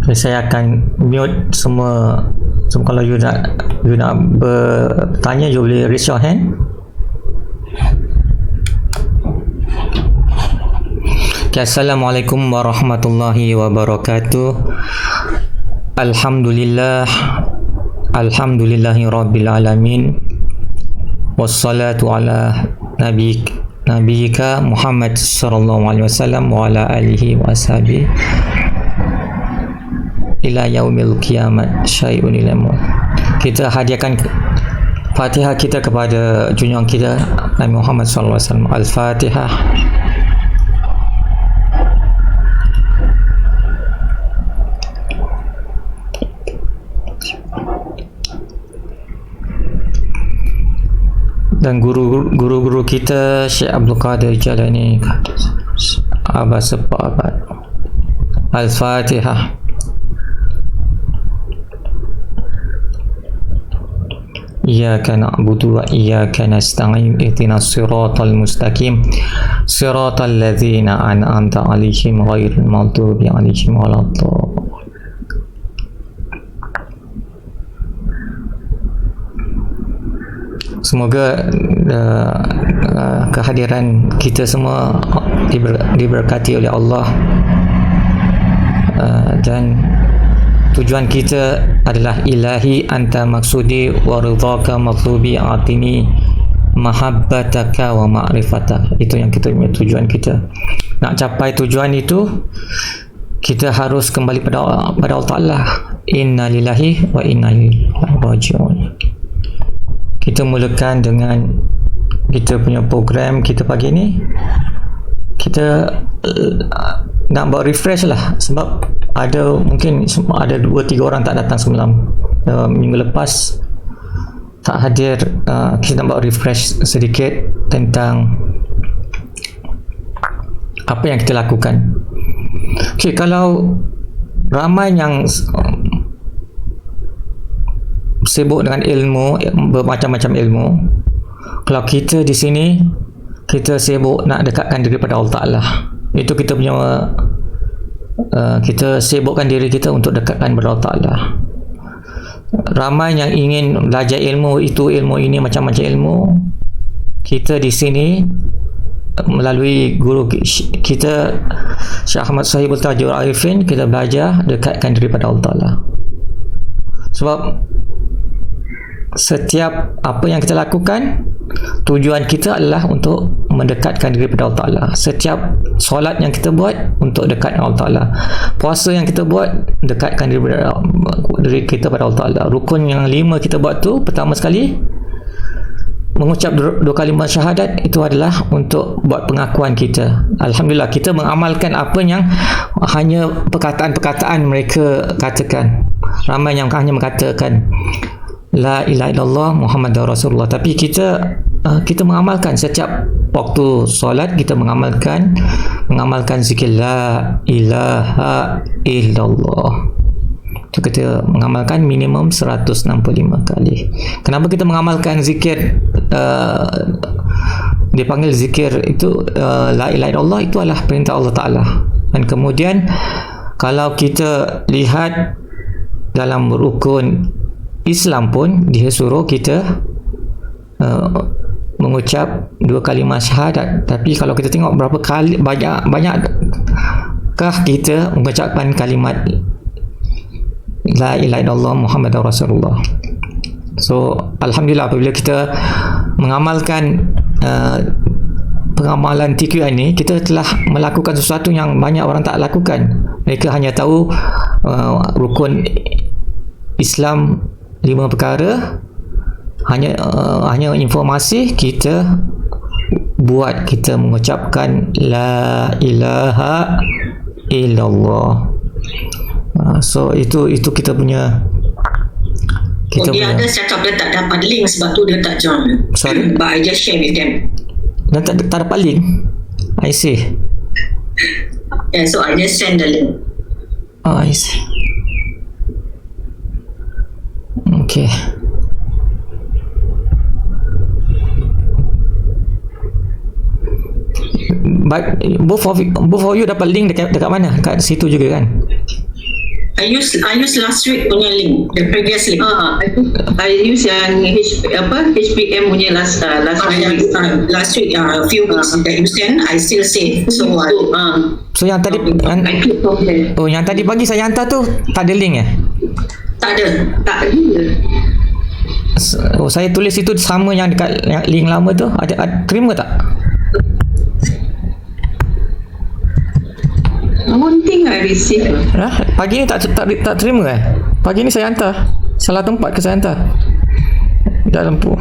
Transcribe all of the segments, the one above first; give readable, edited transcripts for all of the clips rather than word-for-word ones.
Saya akan mute semua. So, kalau you nak bertanya, you boleh raise your hand. Okay, Assalamualaikum warahmatullahi wabarakatuh. Alhamdulillahi rabbil alamin. Wassalatu ala nabiyika Muhammad sallallahu alaihi wasallam wa ala alihi wa ashabihi ila yaumil kiamat syai'un ilamu. Kita hadiahkan Fatihah kita kepada junjungan kita Nabi Muhammad sallallahu alaihi wasallam. Al-Fatihah. Dan guru-guru kita Syekh Abdul Qadir Jalani Abad Sepakat. Al-Fatihah. Iyyaka na'budu wa iyyaka nasta'in ihdinas siratal mustaqim siratal ladzina an'amta 'alaihim ghairil maghdubi 'alaihim waladdallin. Semoga kehadiran kita semua diberkati oleh Allah, dan tujuan kita adalah ilahi anta maksudi wa ridhaka matlubi atini mahabbataka wa ma'rifataka. Itu yang kita punya tujuan kita. Nak capai tujuan itu, kita harus kembali pada Allah Ta'ala. Inna lillahi wa inna ilaihi raji'un. Kita mulakan dengan kita punya program kita pagi ni. Kita nak buat refresh lah, sebab mungkin ada 2-3 orang tak datang semalam, minggu lepas tak hadir. Kita nak buat refresh sedikit tentang apa yang kita lakukan. Okay, kalau ramai yang sibuk dengan ilmu, bermacam-macam ilmu, kalau kita di sini kita sibuk nak dekatkan diri pada Allah Ta'ala, itu kita punya kita sibukkan diri kita untuk dekatkan pada Allah Ta'ala. Ramai yang ingin belajar ilmu itu, ilmu ini, macam-macam ilmu. Kita di sini melalui guru kita Syekh Ahmad Sahibul Tajul Arifin, kita belajar dekatkan diri pada Allah Ta'ala. Sebab setiap apa yang kita lakukan, tujuan kita adalah untuk mendekatkan diri pada Allah Ta'ala. Setiap solat yang kita buat untuk dekat Allah Ta'ala. Puasa yang kita buat, dekatkan diri kita pada Allah Ta'ala. Rukun yang 5 kita buat tu, pertama sekali mengucap 2 kalimah syahadat, itu adalah untuk buat pengakuan kita. Alhamdulillah, kita mengamalkan apa yang hanya perkataan-perkataan mereka katakan. Ramai yang hanya mengatakan La ilaha illallah Muhammadur Rasulullah, tapi kita mengamalkan. Setiap waktu solat kita mengamalkan zikir La ilaha illallah. Itu kita mengamalkan minimum 165 kali. Kenapa kita mengamalkan zikir, dipanggil zikir itu La ilaha illallah? Itu adalah perintah Allah Ta'ala. Dan kemudian kalau kita lihat dalam rukun Islam pun dia suruh kita mengucap 2 kalimah syahadat. Tapi kalau kita tengok berapa kali, banyakkah kita mengucapkan kalimat La ilaha illallah Muhammadur Rasulullah. So alhamdulillah, apabila kita mengamalkan pengamalan TQI ini, kita telah melakukan sesuatu yang banyak orang tak lakukan. Mereka hanya tahu rukun Islam 5 perkara, hanya informasi. Kita buat, kita mengucapkan La ilaha illallah. So itu kita punya dia ada cakap dia tak dapat link, sebab tu dia tak join. Sorry? But I just share with them. Dan tak dapat link? I see. Yeah, so I just send the link. Oh, I see. Okay. But both of you dapat link dekat mana? Dekat situ juga kan? I use last week punya link, the previous link. I use yang HPM punya last week. Last week, a few weeks that you send, I still save. So So yang tadi I click from there. yang tadi pagi saya hantar tu tak ada link tak ada. Tak ada. saya tulis itu sama yang dekat yang link lama tu. Ada terima tak? I don't think I receive. Pagi ni tak terima Pagi ni saya hantar salah tempat ke saya hantar tak lampu.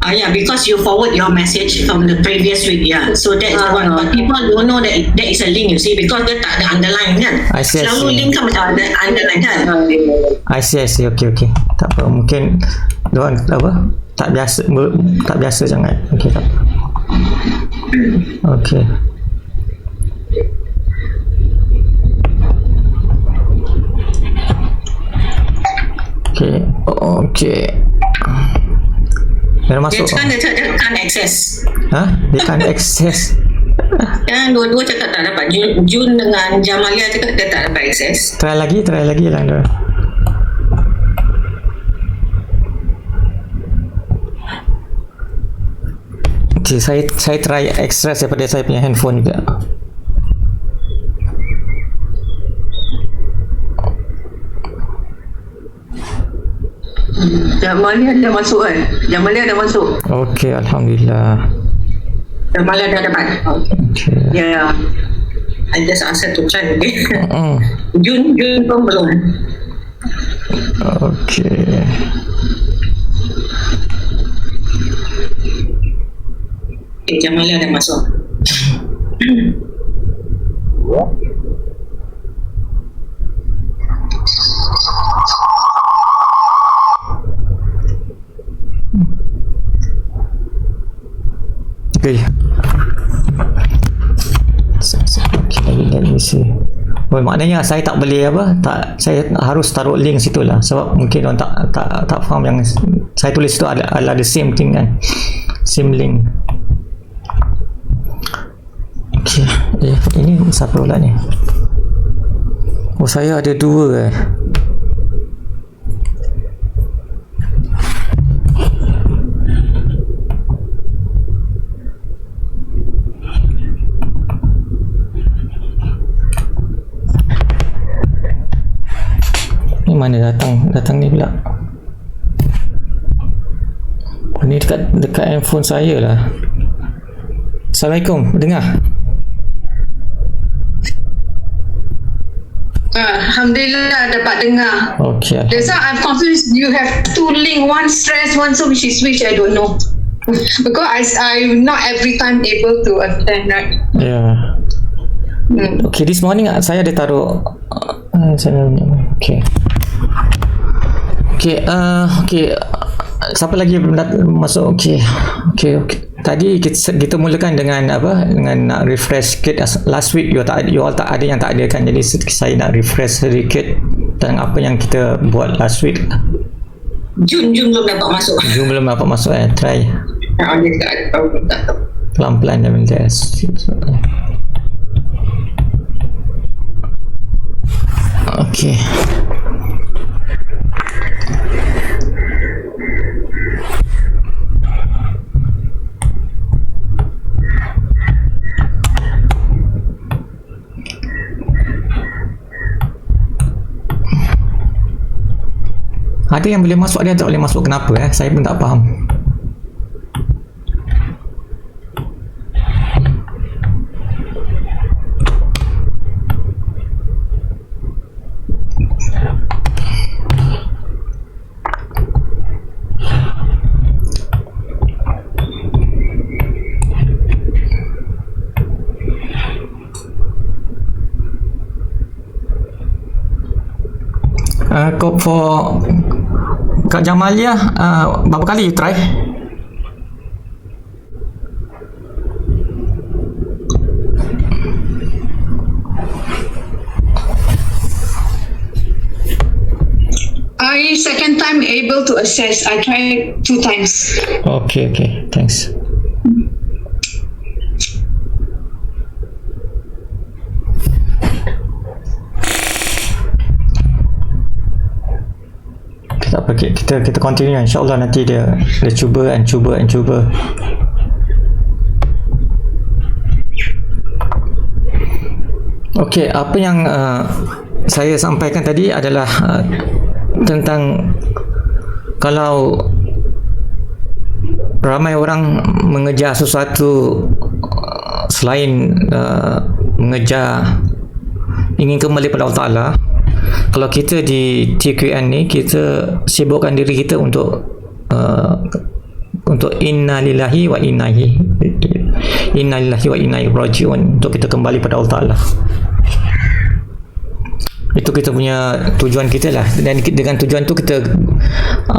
Yeah, because you forward your message from the previous week, so that is the one. But people don't know that that is a link, you see, because dia tak ada underline kan. I see. Selalu link kan macam ada underline kan. I see. Okay. Tak apa. Mungkin diorang tak biasa sangat. Okay, tak apa. Okay. Okay. Dah masuk. Dia can't access. Dia can't access. Dan dua-dua cakap tak dapat. Jun dengan Jamalia cakap dia tak dapat access. Try lagi lah. Okay, saya try extract daripada saya punya handphone juga. Jamalia dah masuk kan? Jamalia dah masuk. Okay, Alhamdulillah. Jamalia dah dapat. Okay. Yeah. I just ask her to try again. Jun pun belum. Okay. Okay, Jamalia dah masuk. Okay. Let me see. Maknanya saya tak boleh saya harus taruh link situ lah, sebab mungkin orang tak faham yang saya tulis itu adalah the same thing kan, same link. Okay. Ini siapa pula ni? Saya ada dua Ni mana datang ni pula? Ni dekat handphone saya lah. Assalamualaikum, dengar? Alhamdulillah dapat dengar. Okay. That's why I'm confused. You have two link, one stress, one so which is which, I don't know. Because I'm not every time able to attend, right? Yeah. Okay, this morning saya ada taruh Okay. Siapa lagi belum masuk? Okay. Tadi kita mulakan dengan nak refresh sikit. Last week you all tak ada yang tak ada kan, jadi saya nak refresh sedikit tentang apa yang kita buat last week. Jun belum dapat masuk. Try pelan-pelan dan menjelas. Okay. Ada yang boleh masuk, ada yang tak boleh masuk. Kenapa saya pun tak faham. For Kak Jamalia, berapa kali you try? I second time able to access. I tried 2 times. Okay, thanks. tak apa, kita continue, insyaAllah nanti dia cuba. Okey, apa yang saya sampaikan tadi adalah tentang kalau ramai orang mengejar sesuatu selain mengejar ingin kembali pada Allah Ta'ala. Kalau kita di TQN ni, kita sibukkan diri kita untuk inna lillahi wa inna ilaihi raji'un, untuk kita kembali pada Allah Ta'ala. Itu kita punya tujuan kita lah, dan dengan tujuan tu kita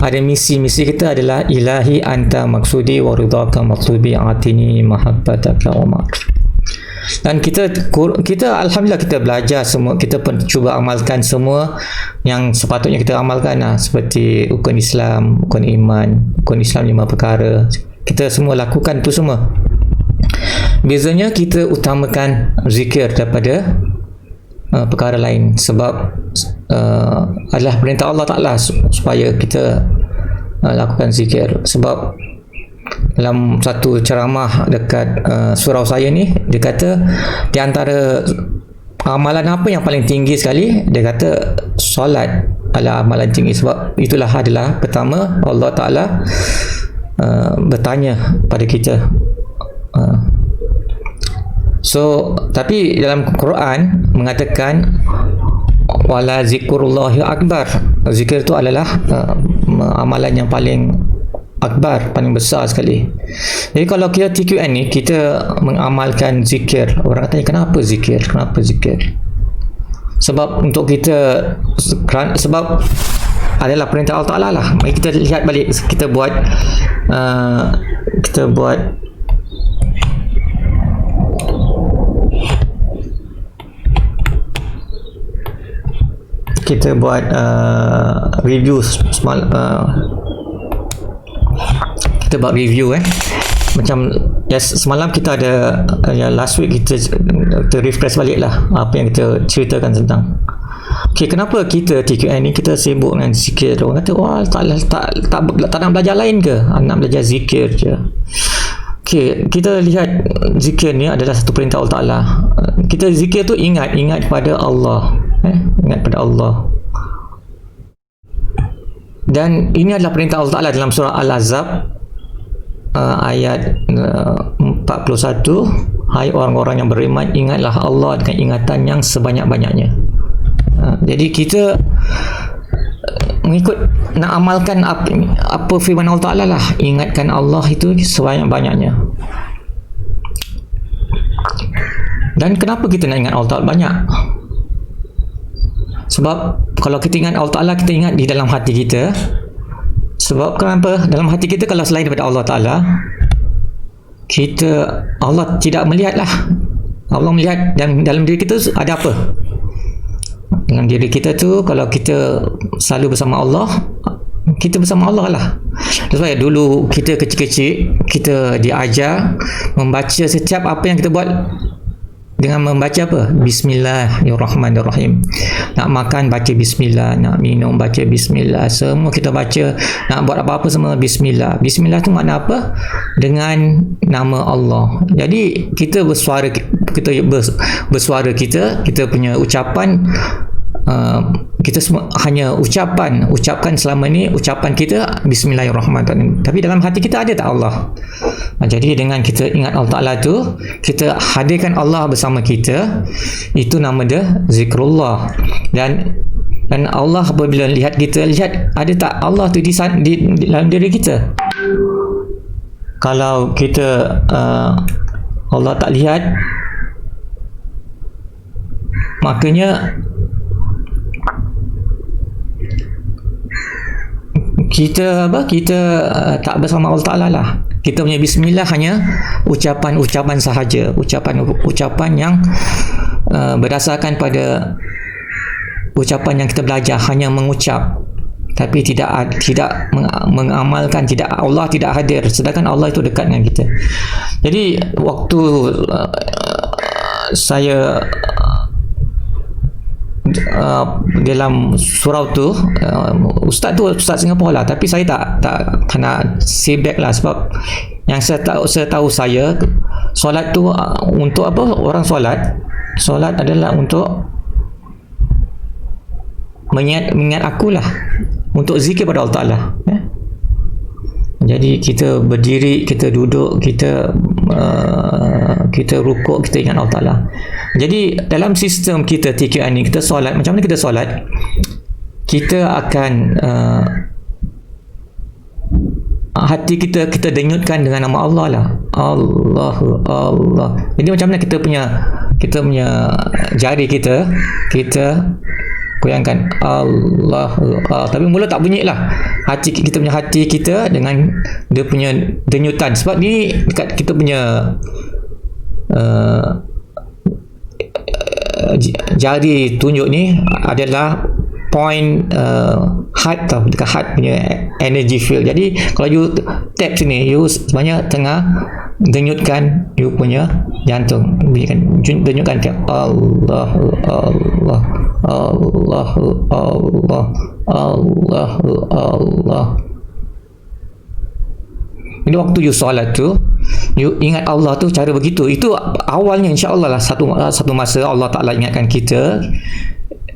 ada misi kita adalah ilahi anta maksudi wa ridhaka matlubi atini mahabbataka wa ma'ruf. Dan kita alhamdulillah kita belajar semua, kita pun cuba amalkan semua yang sepatutnya kita amalkan lah, seperti rukun Islam, rukun iman, rukun Islam 5 perkara, kita semua lakukan tu semua. Bezanya kita utamakan zikir daripada perkara lain, sebab adalah perintah Allah Ta'ala supaya kita lakukan zikir. Sebab dalam satu ceramah dekat surau saya ni, dia kata di antara amalan apa yang paling tinggi sekali, dia kata solat adalah amalan tinggi, sebab itulah adalah pertama Allah Ta'ala bertanya pada kita. So, tapi dalam Quran mengatakan wala zikrullahi akbar. Zikir itu adalah amalan yang paling akbar, paling besar sekali. Jadi kalau kita TQN ni, kita mengamalkan zikir, orang kata kenapa zikir? Sebab untuk kita, sebab adalah perintah Allah Ta'ala lah. Mari kita lihat balik, kita buat review kita buat review macam semalam kita ada last week kita refresh balik lah apa yang kita ceritakan tentang kenapa kita TQN ni kita sibuk dengan zikir. Orang kata wah tak nak belajar lain ke, nak belajar zikir je. Kita lihat zikir ni adalah satu perintah Allah Ta'ala. Kita zikir tu ingat pada Allah, ingat pada Allah. Dan ini adalah perintah Allah Ta'ala dalam surah Al-Ahzab ayat 41. Hai orang-orang yang beriman, ingatlah Allah dengan ingatan yang sebanyak-banyaknya. Jadi kita mengikut, nak amalkan apa firman Allah Ta'ala lah, ingatkan Allah itu sebanyak-banyaknya. Dan kenapa kita nak ingat Allah Ta'ala banyak? Sebab kalau kita ingat Allah Ta'ala, kita ingat di dalam hati kita. Sebab kenapa? Dalam hati kita kalau selain daripada Allah Ta'ala, Allah tidak melihat lah. Allah melihat dalam diri kita ada apa. Dalam diri kita tu, kalau kita selalu bersama Allah, kita bersama Allah lah. Sebab dulu kita kecil-kecil, kita diajar membaca setiap apa yang kita buat dengan membaca apa? Bismillahirrahmanirrahim. Nak makan baca bismillah, nak minum baca bismillah, semua kita baca. Nak buat apa-apa semua bismillah. Bismillah tu makna apa? Dengan nama Allah. Jadi kita bersuara, kita punya ucapan, kita semua hanya ucapkan selama ni ucapan kita bismillahirrahmanirrahim, tapi dalam hati kita ada tak Allah? Jadi dengan kita ingat Allah Ta'ala tu, kita hadirkan Allah bersama kita, itu nama dia zikrullah. Dan Allah apabila lihat kita, lihat ada tak Allah tu di dalam diri kita. Kalau kita Allah tak lihat, makanya kita tak bersama Allah Ta'ala lah. Kita punya bismillah hanya ucapan sahaja, ucapan yang berdasarkan pada ucapan yang kita belajar, hanya mengucap, tapi tidak mengamalkan, Allah tidak hadir, sedangkan Allah itu dekat dengan kita. Jadi waktu saya dalam surau tu, ustaz Singapura lah, tapi saya tak nak say back lah, sebab yang setahu saya solat tu untuk apa? Orang solat adalah untuk mengingat akulah, untuk zikir pada Allah Ta'ala. Jadi kita berdiri, kita duduk, kita rukuk, kita ingat Allah Ta'ala. Jadi dalam sistem kita TQN ni, kita solat, macam mana kita solat? Kita akan hati kita denyutkan dengan nama Allah lah. Allah. Jadi macam mana kita punya jari kita goyangkan Allah, tapi mula tak bunyi lah. Kita punya hati kita dengan dia punya denyutan, sebab ni dekat kita punya jari tunjuk ni adalah point heart tau, dekat heart punya energy field. Jadi kalau you tap sini, you sebenarnya tengah denyutkan you punya jantung, denyutkan ke Allah. Jadi waktu you solat tu, you ingat Allah tu cara begitu. Itu awalnya, insya-Allah lah satu masa Allah Ta'ala ingatkan kita.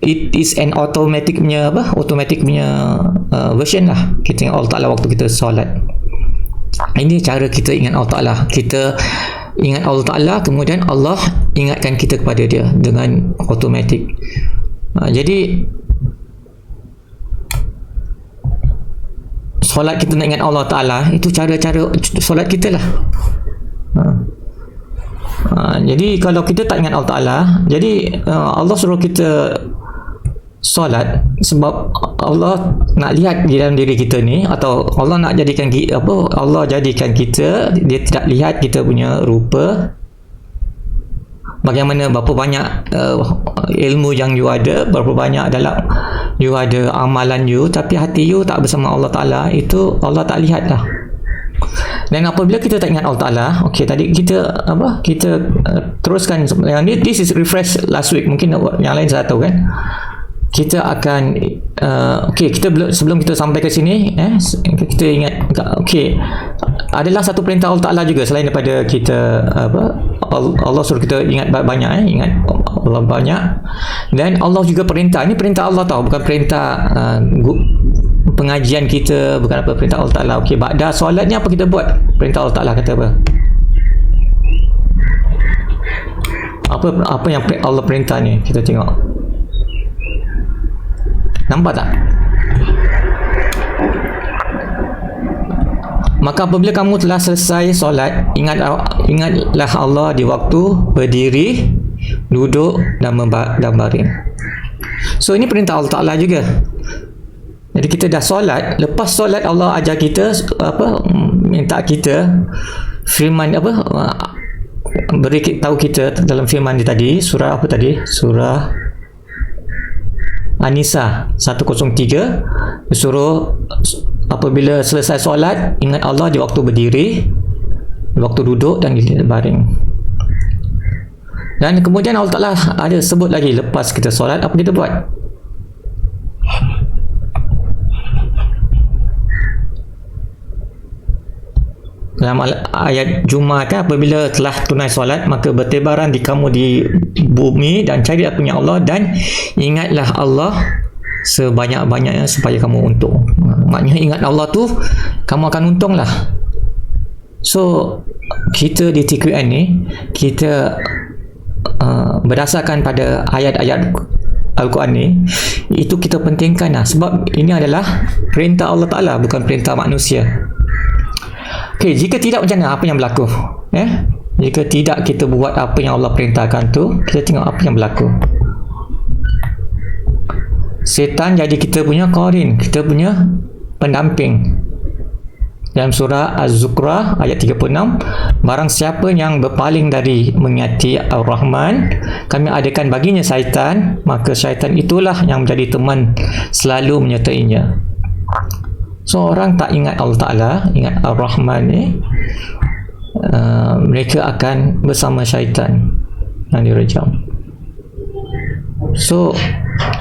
It is an automatic punya version lah. Kita ingat Allah Ta'ala waktu kita solat. Ini cara kita ingat Allah Ta'ala. Kita ingat Allah Ta'ala, kemudian Allah ingatkan kita kepada dia dengan automatic. Jadi solat kita nak ingat Allah Ta'ala, itu cara-cara solat kita lah. Jadi kalau kita tak ingat Allah Ta'ala, jadi Allah suruh kita solat sebab Allah nak lihat di dalam diri kita ni, atau Allah nak jadikan Allah jadikan kita, dia tidak lihat kita punya rupa, bagaimana, berapa banyak ilmu yang you ada, berapa banyak dalam you ada amalan you, tapi hati you tak bersama Allah Ta'ala, itu Allah tak lihat lah. Dan apabila kita tak ingat Allah Ta'ala, okey, tadi kita teruskan yang ni, this is refresh last week, mungkin yang lain saya tahu kan. Kita akan sebelum kita sampai ke sini, kita ingat, adalah satu perintah Allah Ta'ala juga, selain daripada kita Allah suruh kita ingat banyak, ingat Allah banyak, dan Allah juga perintah, ini perintah Allah tahu, bukan perintah pengajian kita, bukan apa, perintah Allah Ta'ala. Okey, ba'da solat ni apa kita buat? Perintah Allah Ta'ala kata apa yang Allah perintah ni, kita tengok. Nampak tak? Maka apabila kamu telah selesai solat, ingatlah Allah di waktu berdiri, duduk dan baring. So ini perintah Allah Ta'ala juga. Jadi kita dah solat, lepas solat Allah ajar kita minta kita firman beri tahu kita dalam firman dia tadi, surah apa tadi? Surah An-Nisa 103, disuruh apabila selesai solat, ingat Allah di waktu berdiri, di waktu duduk dan di baring. Dan kemudian Allah Ta'ala ada sebut lagi, lepas kita solat apa kita buat? Dalam ayat Jumaat kan, apabila telah tunai solat, maka bertebaran di kamu di bumi dan cari punya Allah, dan ingatlah Allah sebanyak-banyaknya supaya kamu untung. Maknanya ingat Allah tu kamu akan untung lah. So kita di TQN ni, kita berdasarkan pada ayat-ayat Al-Quran ni, itu kita pentingkan lah, sebab ini adalah perintah Allah Ta'ala, bukan perintah manusia. Okey, jika tidak, macam mana? Apa yang berlaku? Jika tidak kita buat apa yang Allah perintahkan tu, kita tengok apa yang berlaku. Setan jadi kita punya qarin, kita punya pendamping. Dalam surah Az-Zukhrah ayat 36, barang siapa yang berpaling dari mengingati Ar-Rahman, kami adakan baginya syaitan, maka syaitan itulah yang menjadi teman selalu menyertainya. So orang tak ingat Allah Ta'ala, ingat Ar-Rahman ni, mereka akan bersama syaitan yang direjam. So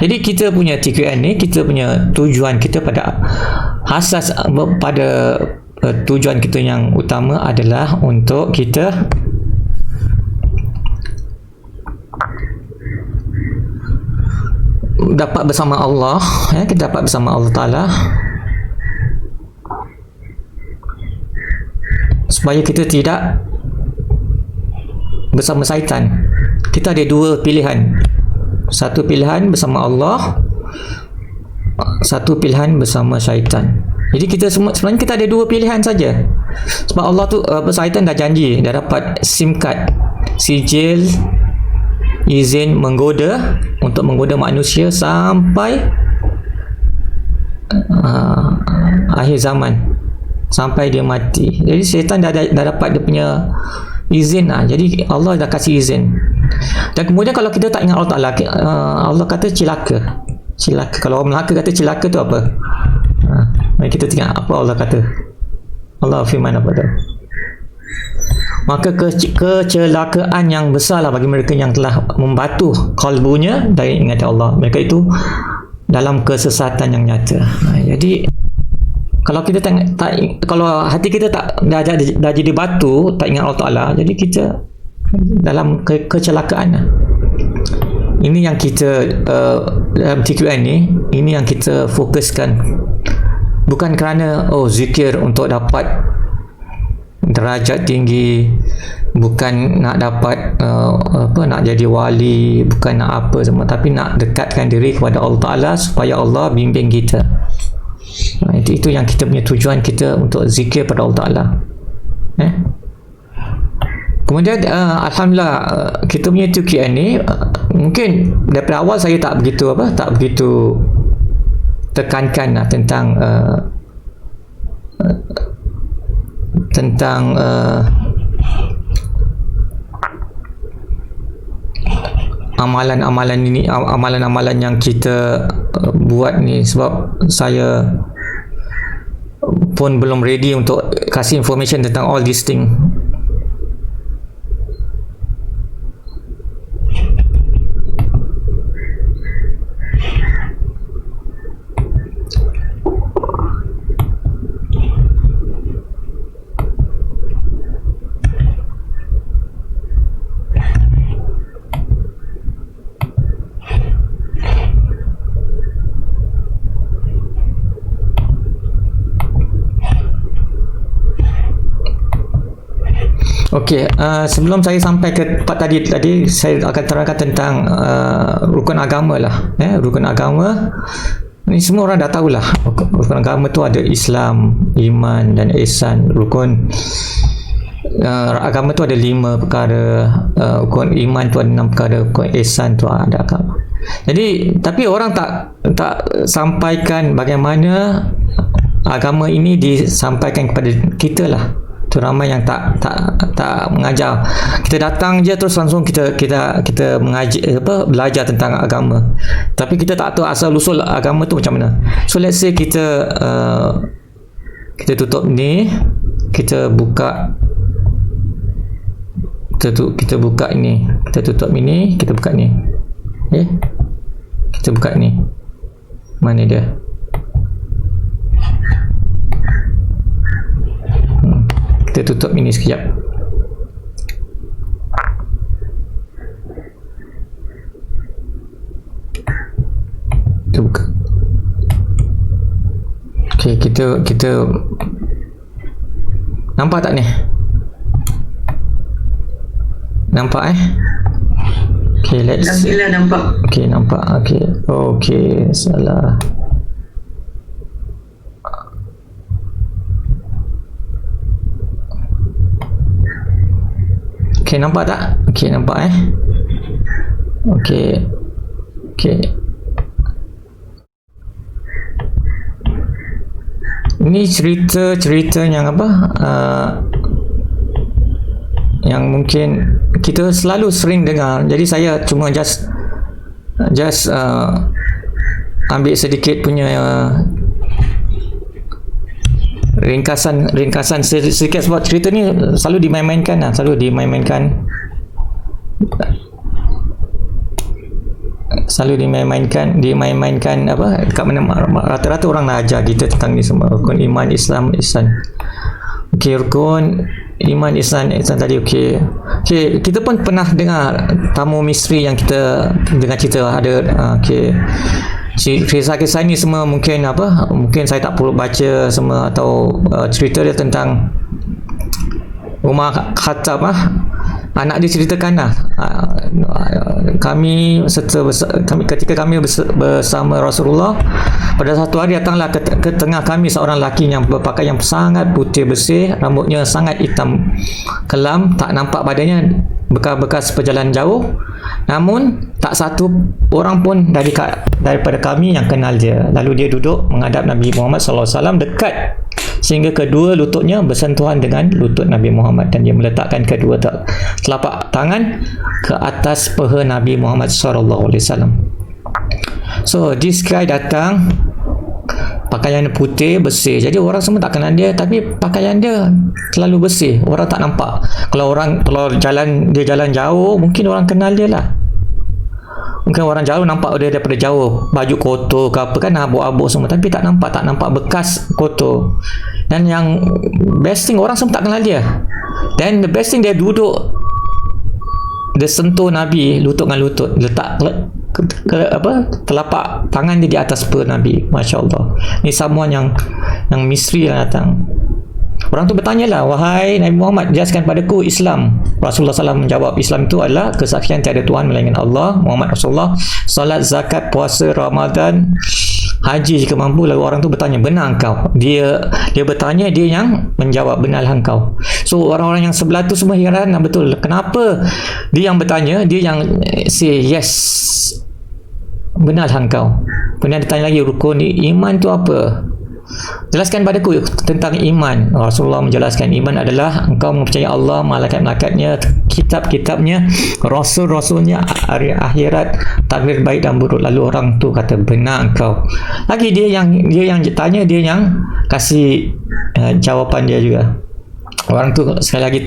Jadi kita punya TQN ni, kita punya tujuan kita pada asas pada tujuan kita yang utama adalah untuk kita dapat bersama Allah, kita dapat bersama Allah Ta'ala, supaya kita tidak bersama syaitan. Kita ada dua pilihan. Satu pilihan bersama Allah, satu pilihan bersama syaitan. Jadi kita sebenarnya kita ada dua pilihan saja. Sebab Allah tu syaitan dah janji, dah dapat SIM card, sijil izin menggoda, untuk menggoda manusia sampai akhir zaman, sampai dia mati. Jadi syaitan dah dapat dia punya izin lah. Jadi Allah dah kasih izin. Dan kemudian kalau kita tak ingat Allah Ta'ala, Allah kata cilaka. Kalau orang Melaka kata cilaka tu apa? Mari kita tengok apa Allah kata. Allah firman apa tu? Maka kecelakaan yang besar lah bagi mereka yang telah membatuh kalbunya dari ingatan Allah. Mereka itu dalam kesesatan yang nyata. Jadi kalau kita kalau hati kita dah jadi batu, tak ingat Allah Ta'ala, jadi kita dalam kecelakaan. Ini yang kita dalam TQN ni, ini yang kita fokuskan. Bukan kerana zikir untuk dapat derajat tinggi, bukan nak dapat nak jadi wali, bukan nak apa semua, tapi nak dekatkan diri kepada Allah Ta'ala supaya Allah bimbing kita. Itu yang kita punya tujuan kita untuk zikir pada Allah Ta'ala. Kemudian Alhamdulillah, kita punya TQN ni mungkin daripada awal saya tak begitu tekankan lah tentang amalan-amalan ini, amalan-amalan yang kita buat ni, sebab saya pun belum ready untuk kasih information tentang all these things. Okey, sebelum saya sampai ke part tadi saya akan terangkan tentang rukun agama lah. Rukun agama ni semua orang dah tahulah. Rukun agama tu ada Islam, iman dan ihsan. Rukun agama tu ada 5 perkara, rukun iman tu ada 6 perkara, rukun ihsan tu ada agama. Jadi tapi orang tak sampaikan bagaimana agama ini disampaikan kepada kita lah. Tu ramai yang tak mengajar. Kita datang je terus langsung kita mengajar belajar tentang agama. Tapi kita tak tahu asal usul agama tu macam mana. So let's say kita tutup ni, kita buka ini, kita tutup ini, kita buka ni. Kita buka ni. Mana dia? Kita tutup ini sekejap. Kita buka. Okey, kita nampak tak ni? Nampak Okey, let's. Alhamdulillah nampak. Okey, nampak. Okey, salah. Okey, nampak tak? Okey, nampak Okey. Ini cerita yang apa? Yang mungkin kita selalu sering dengar. Jadi saya cuma just ambil sedikit punya ringkasan sedikit, sebab cerita ni selalu dimain-mainkan. selalu dimain-mainkan apa, dekat mana rata-rata orang nak ajar kita tentang ni semua, rukun iman, Islam, ihsan. Okey, rukun iman, ihsan tadi. Okey, kita pun pernah dengar tamu misteri yang kita dengar cerita ada. Okey, kisah-kisah ni semua mungkin saya tak perlu baca semua, atau cerita dia tentang Umar Khattab anak dia ceritakan kami ketika kami bersama Rasulullah, pada satu hari datanglah ke tengah kami seorang lelaki yang berpakaian sangat putih bersih, rambutnya sangat hitam kelam, tak nampak badannya, bekas perjalanan jauh, namun tak satu orang pun daripada kami yang kenal dia. Lalu dia duduk menghadap Nabi Muhammad SAW dekat sehingga kedua lututnya bersentuhan dengan lutut Nabi Muhammad, dan dia meletakkan kedua telapak tangan ke atas peha Nabi Muhammad SAW. So this guy datang, pakaian putih bersih, jadi orang semua tak kenal dia, tapi pakaian dia selalu bersih, orang tak nampak. Kalau dia jalan jauh, mungkin orang kenal dia lah. Mungkin orang jauh nampak dia daripada jauh, baju kotor ke apa kan, abu-abu semua, tapi tak nampak bekas kotor. Dan yang best thing, orang semua tak kenal dia. Dan the best thing, dia duduk, dia sentuh Nabi lutut dengan lutut, letak telapak tangan dia di atas peha Nabi. Masya Allah, ni someone yang misteri yang datang. Orang tu bertanyalah, wahai Nabi Muhammad, jelaskan padaku Islam. Rasulullah SAW menjawab, Islam itu adalah kesaksian tiada Tuhan melainkan Allah, Muhammad Rasulullah, salat, zakat, puasa, Ramadan, haji jika mampu. Lalu orang tu bertanya, benar engkau? Dia bertanya, dia yang menjawab, benarlah engkau. So orang-orang yang sebelah tu semua heran, betul, kenapa dia yang bertanya, dia yang say yes, benarlah engkau. Kemudian ditanya lagi, rukun iman tu apa? Jelaskan padaku tentang iman. Rasulullah menjelaskan, iman adalah engkau mempercayai Allah, malaikat-malaikatnya, kitab-kitabnya, rasul-rasulnya, hari akhirat, takdir baik dan buruk. Lalu orang tu kata, benar engkau. Lagi dia yang tanya, dia yang kasih jawapan dia juga. Orang tu sekali lagi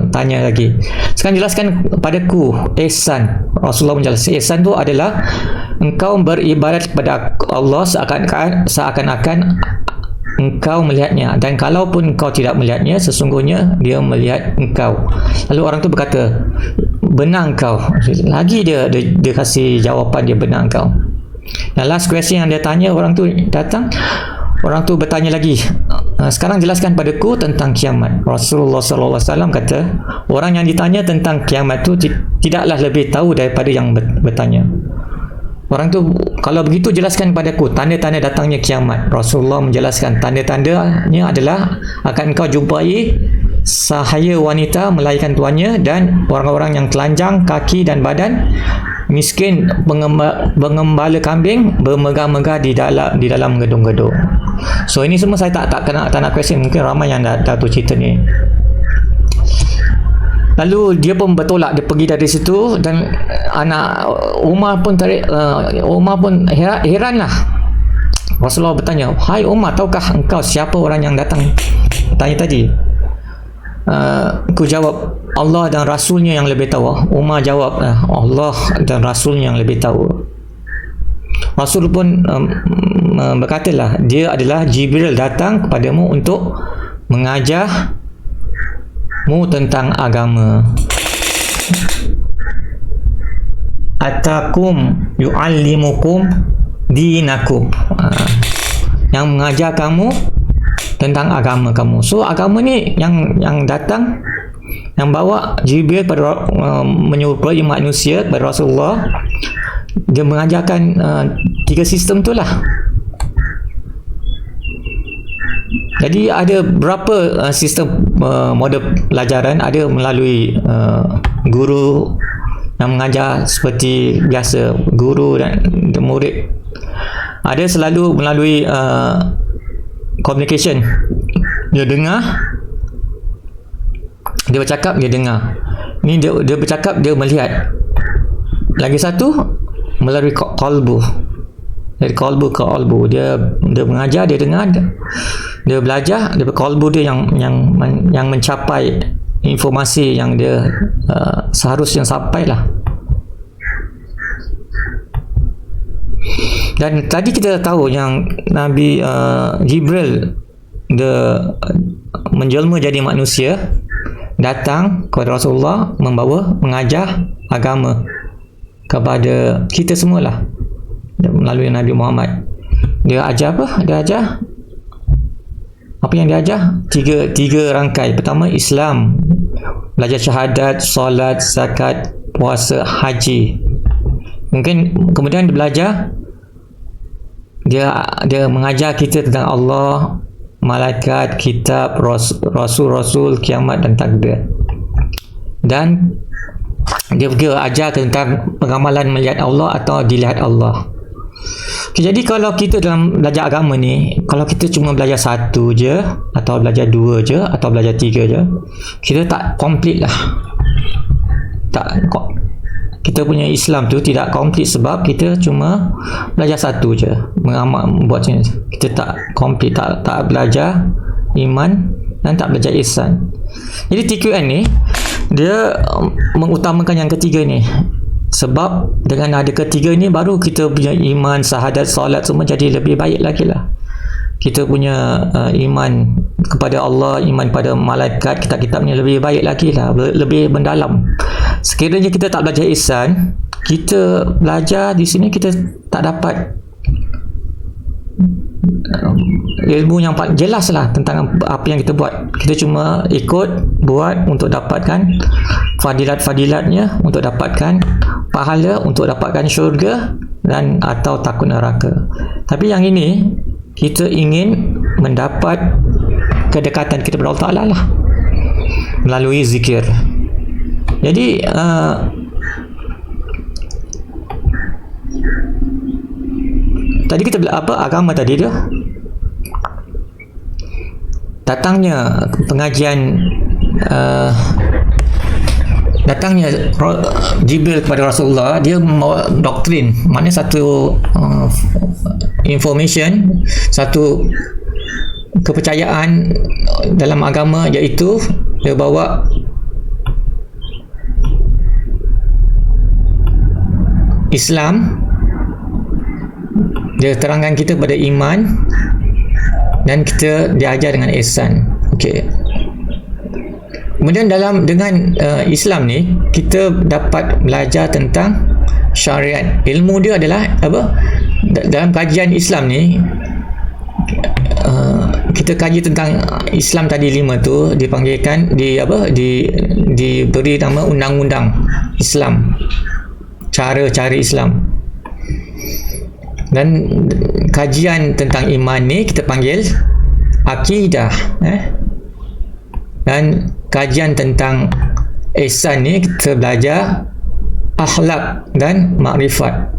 tanya lagi, sekarang jelaskan padaku ihsan. Rasulullah menjelaskan, ihsan tu adalah engkau beribadat kepada Allah seakan-akan engkau melihatnya, dan kalaupun engkau tidak melihatnya, sesungguhnya dia melihat engkau. Lalu orang tu berkata, benar engkau. Lagi dia kasih jawapan, dia benar engkau. Dan last question yang dia tanya, orang tu datang, orang tu bertanya lagi, sekarang jelaskan padaku tentang kiamat. Rasulullah SAW kata, orang yang ditanya tentang kiamat tu tidaklah lebih tahu daripada yang bertanya. Orang tu, kalau begitu jelaskan padaku tanda-tanda datangnya kiamat. Rasulullah menjelaskan, tanda-tandanya adalah akan engkau jumpai sahaya wanita melahirkan tuannya, dan orang-orang yang telanjang kaki dan badan, miskin, pengembala kambing bermegah-megah di dalam gedung-gedung. So ini semua saya tak nak question, mungkin ramai yang dah tahu cerita ni. Lalu dia pun bertolak, dia pergi dari situ, dan anak Umar pun heran lah. Rasulullah bertanya, hai Umar, tahukah engkau siapa orang yang datang tanya tadi? Aku jawab, Allah dan Rasulnya yang lebih tahu. Umar jawab, Allah dan Rasulnya yang lebih tahu. Rasul pun berkatalah, dia adalah Jibril datang kepadamu untuk mengajarmu tentang agama. Atakum yu'allimukum dinakum, yang mengajar kamu tentang agama kamu. So agama ni yang datang, yang bawa Jibril pada menyerupai manusia kepada Rasulullah. Dia mengajarkan 3 sistem tu lah. Jadi ada berapa sistem model pelajaran. Ada melalui guru yang mengajar seperti biasa, guru dan murid. Ada selalu melalui communication, dia dengar, dia bercakap, dia dengar. Ni dia bercakap, dia melihat. Lagi satu melalui qalbu, dari qalbu ke qalbu, dia mengajar, dia dengar, dia belajar, dia qalbu dia yang mencapai informasi yang dia seharusnya sampai lah. Dan tadi kita tahu yang Nabi Jibril dia menjelma jadi manusia, datang kepada Rasulullah, mengajar agama kepada kita semualah melalui Nabi Muhammad. Dia ajar apa? Dia ajar apa yang dia ajar? Tiga rangkai. Pertama, Islam, belajar syahadat, solat, zakat, puasa, haji. Mungkin kemudian dia belajar, dia mengajar kita tentang Allah, malaikat, kitab, rasul-rasul, kiamat dan takdir. Dan dia juga ajar tentang pengamalan melihat Allah atau dilihat Allah. Okay, jadi kalau kita dalam belajar agama ni, kalau kita cuma belajar satu je, atau belajar dua je, atau belajar tiga je, kita tak complete lah. Kita punya Islam tu tidak komplit sebab kita cuma belajar satu je, buat macam ni. Kita tak komplit, tak belajar iman dan tak belajar ihsan. Jadi TQN ni dia mengutamakan yang ketiga ni, sebab dengan ada ketiga ni baru kita punya iman, syahadat, solat semua jadi lebih baik lagi lah. Kita punya iman kepada Allah, iman pada malaikat, kitab-kitabnya lebih baik lagi lah, lebih mendalam. Sekiranya kita tak belajar ihsan, kita belajar di sini kita tak dapat ilmu yang jelas lah tentang apa yang kita buat. Kita cuma ikut buat untuk dapatkan fadilat-fadilatnya, untuk dapatkan pahala, untuk dapatkan syurga dan atau takut neraka. Tapi yang ini kita ingin mendapat kedekatan kita kepada Allah Ta'ala lah melalui zikir. Jadi tadi kita apa agama tadi dia datangnya pengajian, datangnya Jibril kepada Rasulullah, dia membawa doktrin, maknanya satu information, satu kepercayaan dalam agama, iaitu dia bawa Islam, dia terangkan kita pada iman, dan kita diajar dengan ihsan. Okey. Kemudian dengan Islam ni kita dapat belajar tentang syariat. Ilmu dia adalah apa? Dalam kajian Islam ni kita kaji tentang Islam tadi 5 tu, dipanggilkan diberi nama undang-undang Islam, cara-cara Islam. Dan kajian tentang iman ni kita panggil akidah, dan kajian tentang ihsan ni kita belajar akhlak dan makrifat.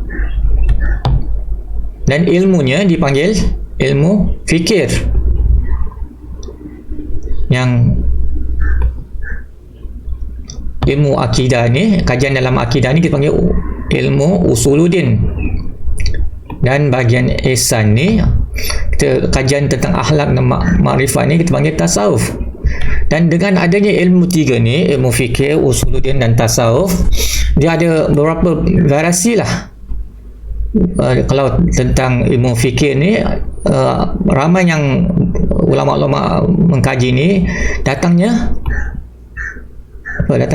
Dan ilmunya dipanggil ilmu fikir. Yang ilmu akidah ni, kajian dalam akidah ni kita panggil ilmu usuluddin. Dan bahagian ihsan ni, kita kajian tentang akhlak dan makrifat ni kita panggil tasawuf. Dan dengan adanya ilmu tiga ni, ilmu fikir, usuluddin dan tasawuf, dia ada beberapa variasi lah. Kalau tentang ilmu fikir ni, ramai yang ulama-ulama mengkaji ni datangnya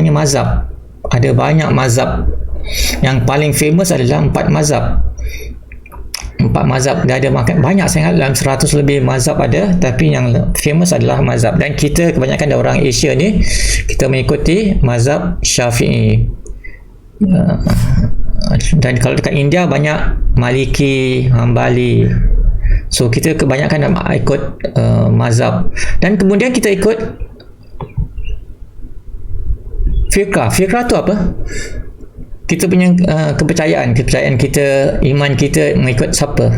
mazhab. Ada banyak mazhab. Yang paling famous adalah 4 mazhab. 4 mazhab. Dah ada banyak sangat, dalam 100 lebih mazhab ada, tapi yang famous adalah mazhab. Dan kita kebanyakan orang Asia ni, kita mengikuti mazhab Syafi'i. Dan kalau dekat India banyak Maliki, Hambali. So kita kebanyakan ikut mazhab. Dan kemudian kita ikut fiqh. Fiqh tu apa? Kita punya kepercayaan kita, iman kita mengikut siapa?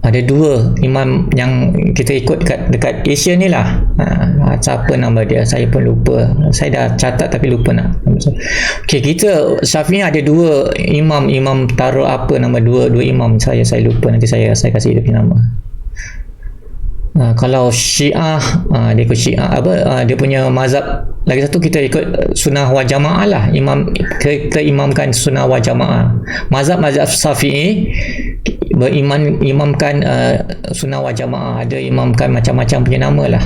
Ada 2 imam yang kita ikut dekat Asia ni lah. Siapa nama dia? Saya pun lupa. Saya dah catat tapi lupa nak. Okey, kita Syafi'i ada 2 imam taruh apa nama 2 imam saya lupa, nanti saya kasih dia punya nama. Kalau Syiah, dia ikut Syiah dia punya mazhab lagi satu kita ikut sunnah wal jamaah lah, kita imamkan sunnah wal jamaah. Mazhab Syafi'i imamkan sunnah wal jamaah, ada imamkan macam-macam punya nama lah.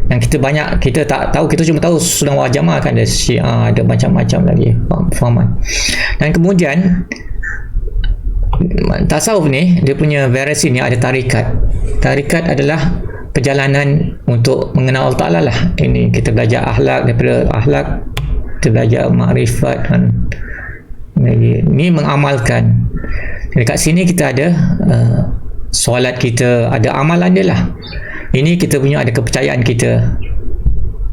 Yang kita tak tahu, kita cuma tahu sunnah wal jamaah kan, ada Syiah, ada macam-macam lagi fahaman. Dan kemudian tasawuf ni dia punya variasi ni ada tarikat. Tarikat adalah perjalanan untuk mengenal Allah Ta'ala lah. Ini kita belajar akhlak, daripada akhlak kita belajar makrifat kan. Ini mengamalkan. Dekat sini kita ada solat kita, ada amalan dia lah. Ini kita punya ada kepercayaan kita.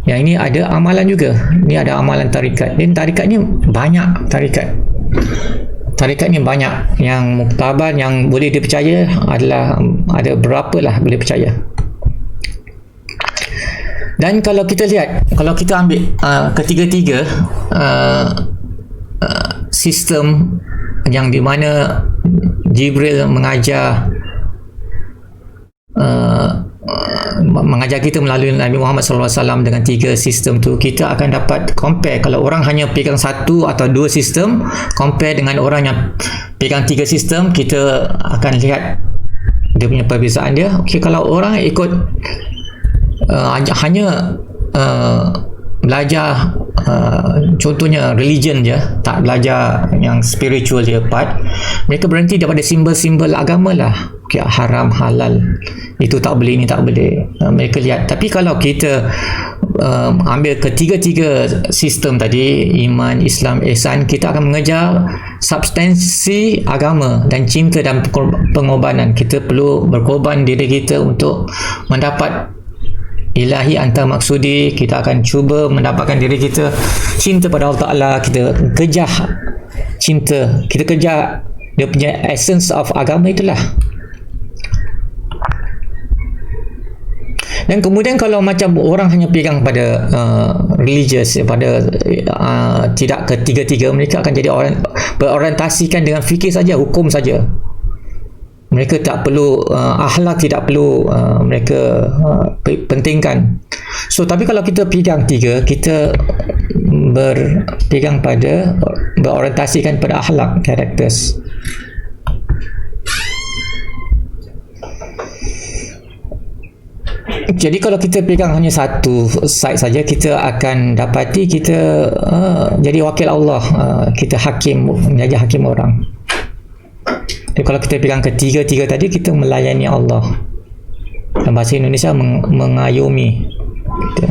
Yang ini ada amalan juga. Ini ada amalan tarikat. Dan tarikatnya banyak tarikat. Tarikat ni banyak. Yang muktabar, yang boleh dipercaya adalah ada berapa lah boleh percaya. Dan kalau kita lihat, kalau kita ambil ketiga-tiga sistem yang di mana Jibril mengajar kita melalui Nabi Muhammad SAW dengan tiga sistem tu, kita akan dapat compare. Kalau orang hanya pegang satu atau dua sistem, compare dengan orang yang pegang tiga sistem, kita akan lihat dia punya perbezaan dia. Okay, kalau orang ikut hanya belajar contohnya religion je, tak belajar yang spiritual je part, mereka berhenti daripada simbol-simbol agama lah. Okay, haram, halal, itu tak boleh, ini tak boleh, mereka lihat. Tapi kalau kita ambil ketiga-tiga sistem tadi, iman, Islam, ihsan, kita akan mengejar substansi agama dan cinta dan pengorbanan. Kita perlu berkorban diri kita untuk mendapat ilahi antar maksudi. Kita akan cuba mendapatkan diri kita cinta pada Allah Ta'ala. Kita kejar cinta, kita kejar dia punya essence of agama itulah. Dan kemudian kalau macam orang hanya pegang pada religious, pada tidak ketiga-tiga, mereka akan jadi orang berorientasikan dengan fikir saja, hukum saja. Mereka tak perlu akhlak, tidak perlu mereka pentingkan. So tapi kalau kita pegang tiga, kita berpegang pada, berorientasikan pada akhlak, characters. Jadi kalau kita pegang hanya satu side saja, kita akan dapati kita jadi wakil Allah, kita hakim, menjadi hakim orang. Jadi kalau kita pegang ketiga-tiga tadi, kita melayani Allah. Dalam bahasa Indonesia mengayomi kita.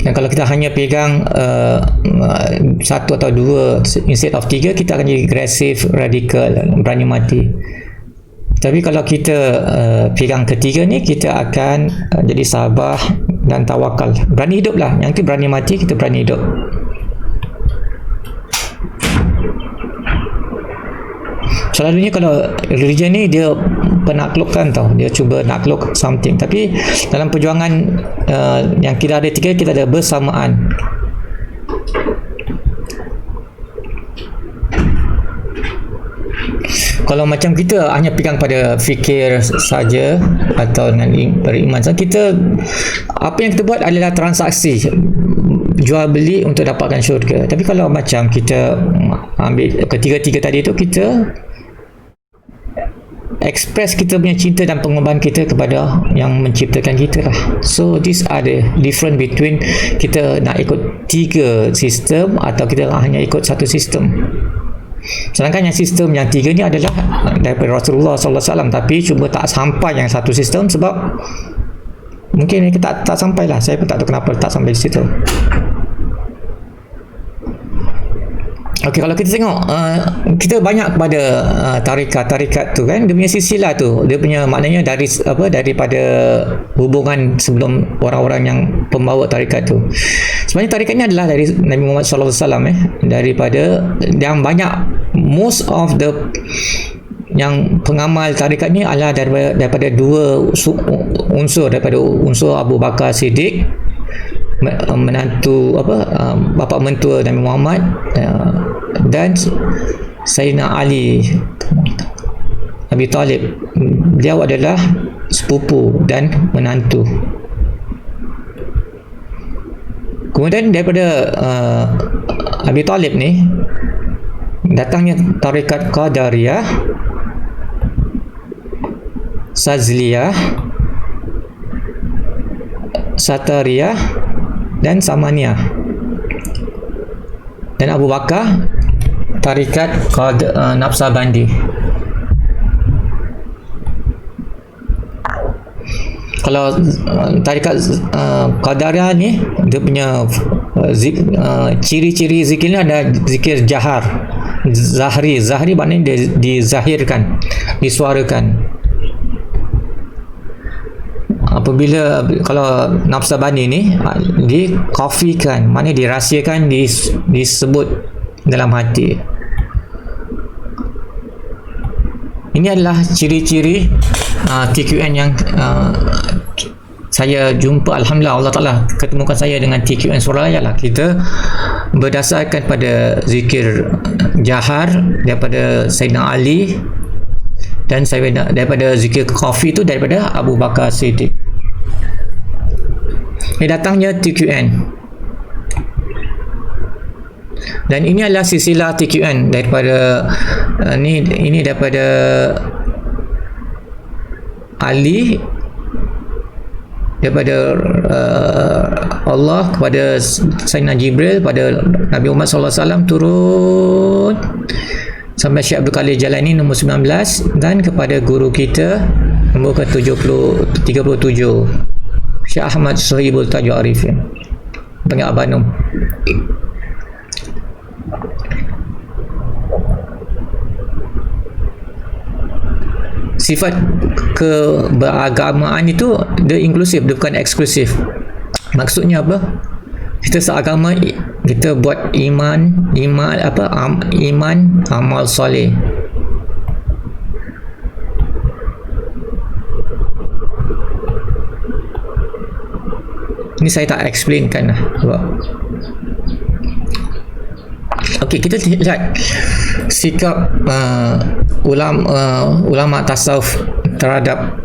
Dan kalau kita hanya pegang satu atau dua instead of tiga, kita akan jadi agresif, radikal, berani mati. Tapi kalau kita pegang ketiga ni, kita akan jadi sabar dan tawakal, berani hidup lah. Yang tu berani mati, kita berani hidup. Selalunya kalau religion ni dia penaklukan tau, dia cuba nakluk something. Tapi dalam perjuangan yang kita ada tiga, kita ada bersamaan. Kalau macam kita hanya pegang pada fikir saja atau dengan beriman saja, kita apa yang kita buat adalah transaksi, jual beli untuk dapatkan syurga. Tapi kalau macam kita ambil ketiga-tiga tadi tu, kita express kita punya cinta dan pengorbanan kita kepada yang menciptakan kita lah. So these are the difference between kita nak ikut tiga sistem atau kita hanya ikut satu sistem. Sedangkan yang sistem yang tiga ni adalah daripada Rasulullah SAW, tapi cuma tak sampai yang satu sistem sebab mungkin mereka tak sampai lah. Saya pun tak tahu kenapa tak sampai di situ. Okey, kalau kita tengok kita banyak kepada tarikat tu kan, dia punya silsilah tu, dia punya maknanya dari daripada hubungan sebelum orang-orang yang pembawa tarikat tu. Sebenarnya tarikat ni adalah dari Nabi Muhammad SAW, daripada yang banyak, most of the yang pengamal tarikat ni adalah daripada dua unsur, daripada unsur Abu Bakar Siddiq, menantu bapa mentua Nabi Muhammad, dan Sayyidina Ali Abi Talib. Beliau adalah sepupu dan menantu. Kemudian daripada Abi Talib ni datangnya tarekat Qadariyah, Sazliyah, Satariyah dan Samaniyah. Dan Abu Bakar tarekat Naqsabandi. Kalau tarekat Qadariyah ni dia punya ciri-ciri zikirnya ada zikir jahar, zahri maknanya dizahirkan, disuarakan. Apabila kalau Naqsabandi ni dikafikan, maknanya dirahsiakan, disebut dalam hati. Ini adalah ciri-ciri TQN yang saya jumpa. Alhamdulillah, Allah Ta'ala ketemukan saya dengan TQN Suralaya lah. Kita berdasarkan pada zikir jahar daripada Sayyidina Ali, dan daripada zikir khafi itu daripada Abu Bakar Siddiq. Ini datangnya TQN. Dan ini adalah silsilah TQN daripada ini daripada Ali, daripada Allah kepada Sayyidina Jibril, pada Nabi Muhammad SAW turun sampai Syekh Abdul Qadir Jalani nombor 19, dan kepada guru kita nombor ke-37 Syekh Ahmad Sohibul Tajul Arifin, panggil Abanum. Sifat keberagamaan itu dia inklusif, dia bukan eksklusif. Maksudnya apa? Kita seagama, kita buat iman amal soleh. Ini saya tak explainkan lah. Okey, kita lihat sikap ulama tasawuf terhadap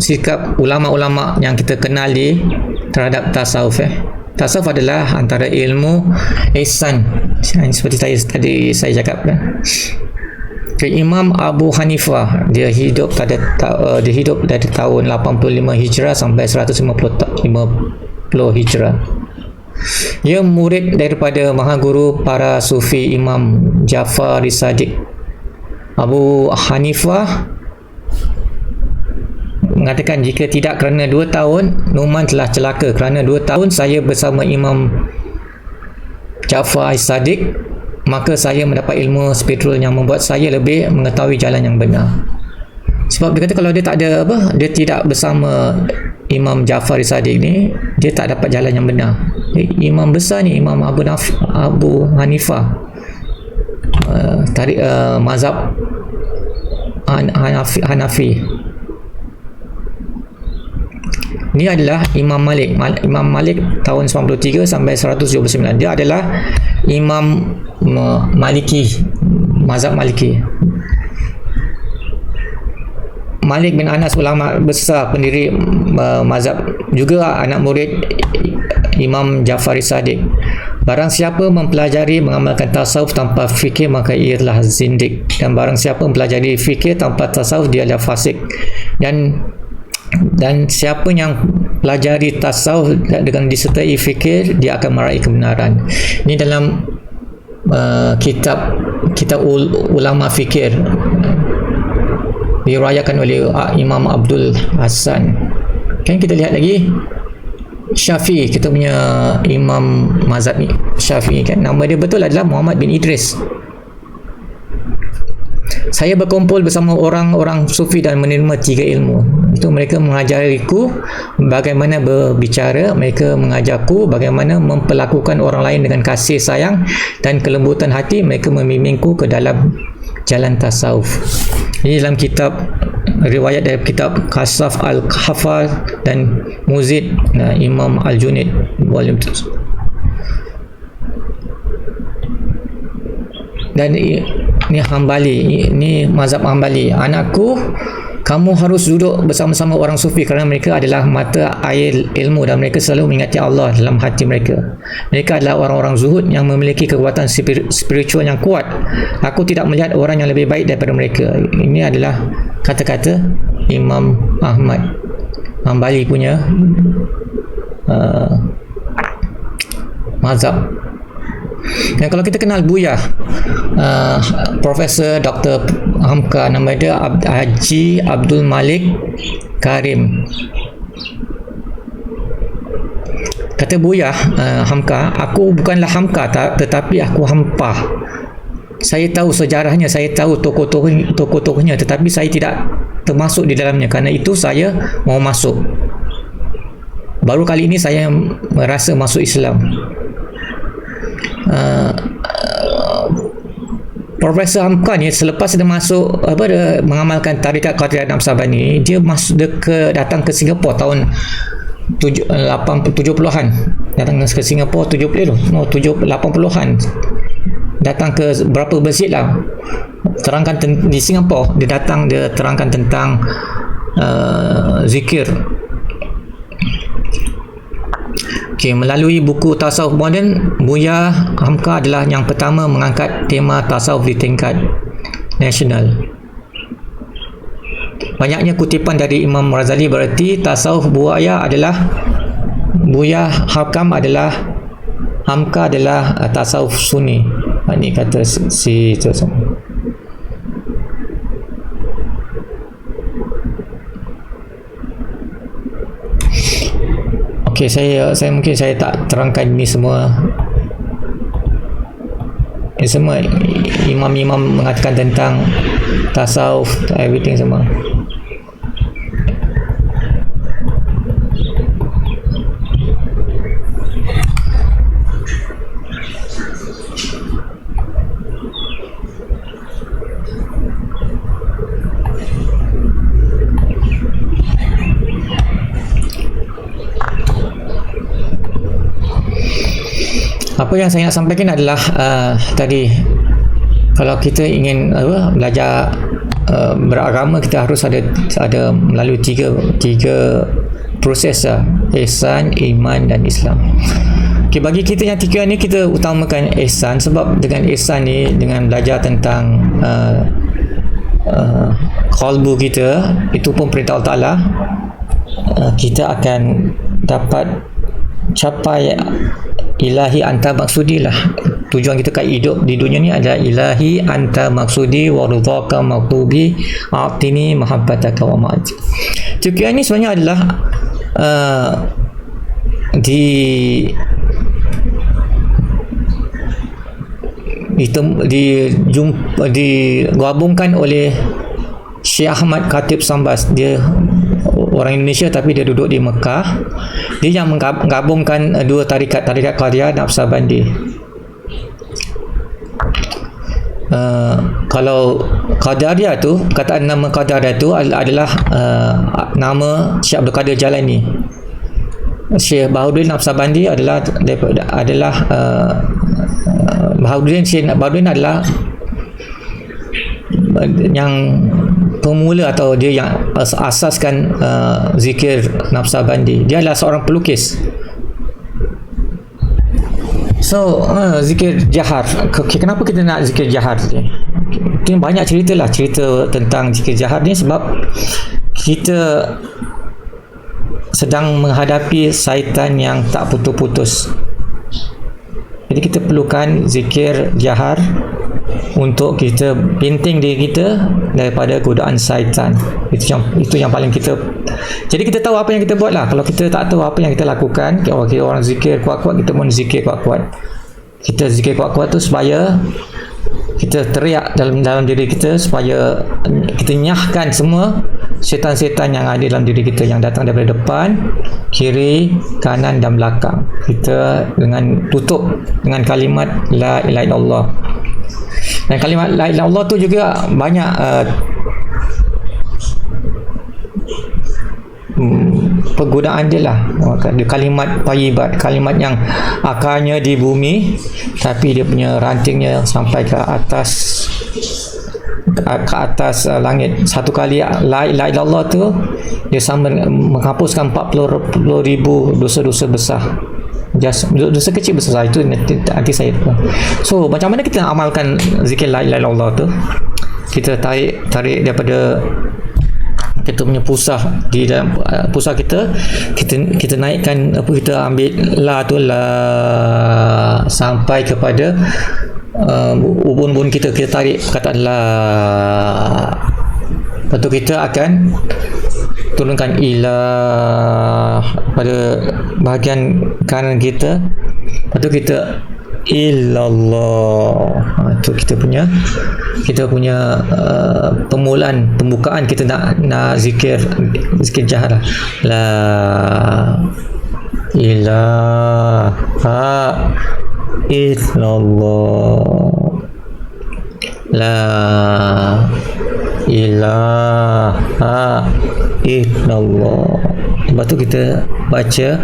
sikap ulama-ulama yang kita kenali terhadap tasawuf. Tasawuf adalah antara ilmu ihsan, seperti saya cakap. Imam Abu Hanifah dia hidup dari tahun 85 Hijrah sampai 150 Hijrah. Dia murid daripada mahaguru para sufi Imam Jafar As-Sadiq. Abu Hanifah mengatakan, jika tidak kerana 2 tahun Numan telah celaka. Kerana 2 tahun saya bersama Imam Jafar As-Sadiq, maka saya mendapat ilmu spiritual yang membuat saya lebih mengetahui jalan yang benar. Sebab dia kata kalau dia tak ada dia tidak bersama Imam Jafar As-Sadiq ni, dia tak dapat jalan yang benar. Imam besar ni, Imam Abu Hanifah, mazhab Hanafi. Ini adalah Imam Malik. Imam Malik tahun 93 sampai 129. Dia adalah Imam Maliki, mazhab Maliki. Malik bin Anas, ulama besar, pendiri mazhab, juga anak murid Imam Jafar As-Sadiq. Barang siapa mempelajari mengamalkan tasawuf tanpa fikir, maka ia adalah zindik. Dan barang siapa mempelajari fikir tanpa tasawuf, dia adalah fasik. Dan siapa yang pelajari tasawuf dengan disertai fikir, dia akan meraih kebenaran. Ini dalam kitab ulama fikir, diriwayatkan oleh Imam Abdul Hasan. Kan kita lihat lagi Syafi'i, kita punya Imam mazhab Syafi'i, kan nama dia betul adalah Muhammad bin Idris. Saya berkumpul bersama orang-orang sufi dan menerima 3 ilmu. Itu mereka mengajariku bagaimana berbicara, mereka mengajarku bagaimana memperlakukan orang lain dengan kasih sayang dan kelembutan hati, mereka membimbingku ke dalam jalan tasawuf. Ini dalam kitab riwayat dari kitab Kasaf Al-Khafar dan Muzid Imam Al-Junaid volume 2. Dan ini Hambali, ini mazhab Hambali. Anakku kamu harus duduk bersama-sama orang sufi kerana mereka adalah mata air ilmu dan mereka selalu mengingati Allah dalam hati mereka. Mereka adalah orang-orang zuhud yang memiliki kekuatan spiritual yang kuat. Aku tidak melihat orang yang lebih baik daripada mereka. Ini adalah kata-kata Imam Ahmad Hambali punya mazhab. Dan kalau kita kenal Buya, Profesor Dr. Hamka, nama dia Haji Abdul Malik Karim. Kata Buya, Hamka, aku bukanlah Hamka tetapi aku Hampa. Saya tahu sejarahnya, saya tahu tokoh-tokohnya, tetapi saya tidak termasuk di dalamnya. Kerana itu saya mau masuk. Baru kali ini saya merasa masuk Islam. Profesor Hamka ni selepas dia masuk dia mengamalkan tarikat Qadiriyah Naqsabandi, dia datang ke Singapura tahun 70-an. Datang ke Singapura 80-an. Datang ke berapa masjid lah. Terangkan di Singapura, dia terangkan tentang zikir. Okay, melalui buku Tasawuf Moden, Buya Hamka adalah yang pertama mengangkat tema tasawuf di tingkat nasional. Banyaknya kutipan dari Imam Razali berarti tasawuf Buya Hamka adalah tasawuf Sunni. Ini kata si Okey, saya mungkin saya tak terangkan ini semua. Ini semua imam-imam mengatakan tentang tasawuf, everything semua. Apa yang saya nak sampaikan adalah tadi, kalau kita ingin belajar beragama, kita harus ada melalui tiga proses, ihsan, iman dan Islam. Okay, bagi kita yang tiga ni, kita utamakan ihsan, sebab dengan ihsan ni, dengan belajar tentang qalbu kita, itu pun perintah Allah Ta'ala, kita akan dapat capai ilahi anta maksudi lah. Tujuan kita kat hidup di dunia ni adalah ilahi anta maksudi wa ridhaka maktubi a'tini mahabbataka wa ma'ati. Tujuan ni sebenarnya adalah digabungkan oleh Syekh Ahmad Khatib Sambas. Dia orang Indonesia tapi dia duduk di Mekah. Dia yang menggabungkan dua tarikat Qadiriyah Naqsabandi. Kalau Qadiriyah tu, perkataan nama Qadiriyah tu adalah nama Syekh Abdul Qadir Jalani. Syekh Bahaduddin Naqsabandi adalah Syekh Bahaduddin adalah yang pemula, atau dia yang asaskan zikir Naqsabandi. Dia adalah seorang pelukis. So zikir jahar, kenapa kita nak zikir jahar ni? Mungkin banyak cerita tentang zikir jahar ni, sebab kita sedang menghadapi syaitan yang tak putus-putus. Jadi kita perlukan zikir jahar untuk kita binting diri kita daripada godaan syaitan. Itu yang paling kita. Jadi kita tahu apa yang kita buat lah. Kalau kita tak tahu apa yang kita lakukan, kita orang zikir kuat-kuat, kita pun zikir kuat-kuat. Kita zikir kuat-kuat tu supaya kita teriak dalam diri kita, supaya kita nyahkan semua syaitan-syaitan yang ada dalam diri kita, yang datang daripada depan, kiri, kanan dan belakang. Kita dengan tutup dengan kalimat la ilaha illallah. Dan kalimat la ilaha illallah tu juga banyak penggunaan dia lah. Kalimat thayyibat, kalimat yang akarnya di bumi tapi dia punya rantingnya sampai ke atas ke atas langit. Satu kali la ilaha illallah tu dia sama menghapuskan 40,000 dosa-dosa besar. Just dosa kecil besar itu nanti saya. So macam mana kita amalkan zikir la ilaha illallah tu? Kita tarik daripada kita punya pusah, di dalam pusah kita naikkan apa, kita ambil la tu la sampai kepada ubun-ubun kita tarik perkataan la. Lepas tu kita akan turunkan ilah pada bahagian kanan kita. Lepas tu kita illallah. Itu kita punya pembukaan kita nak zikir jahat lah. La ilaha illallah, la ilaha illallah. Lepas tu kita baca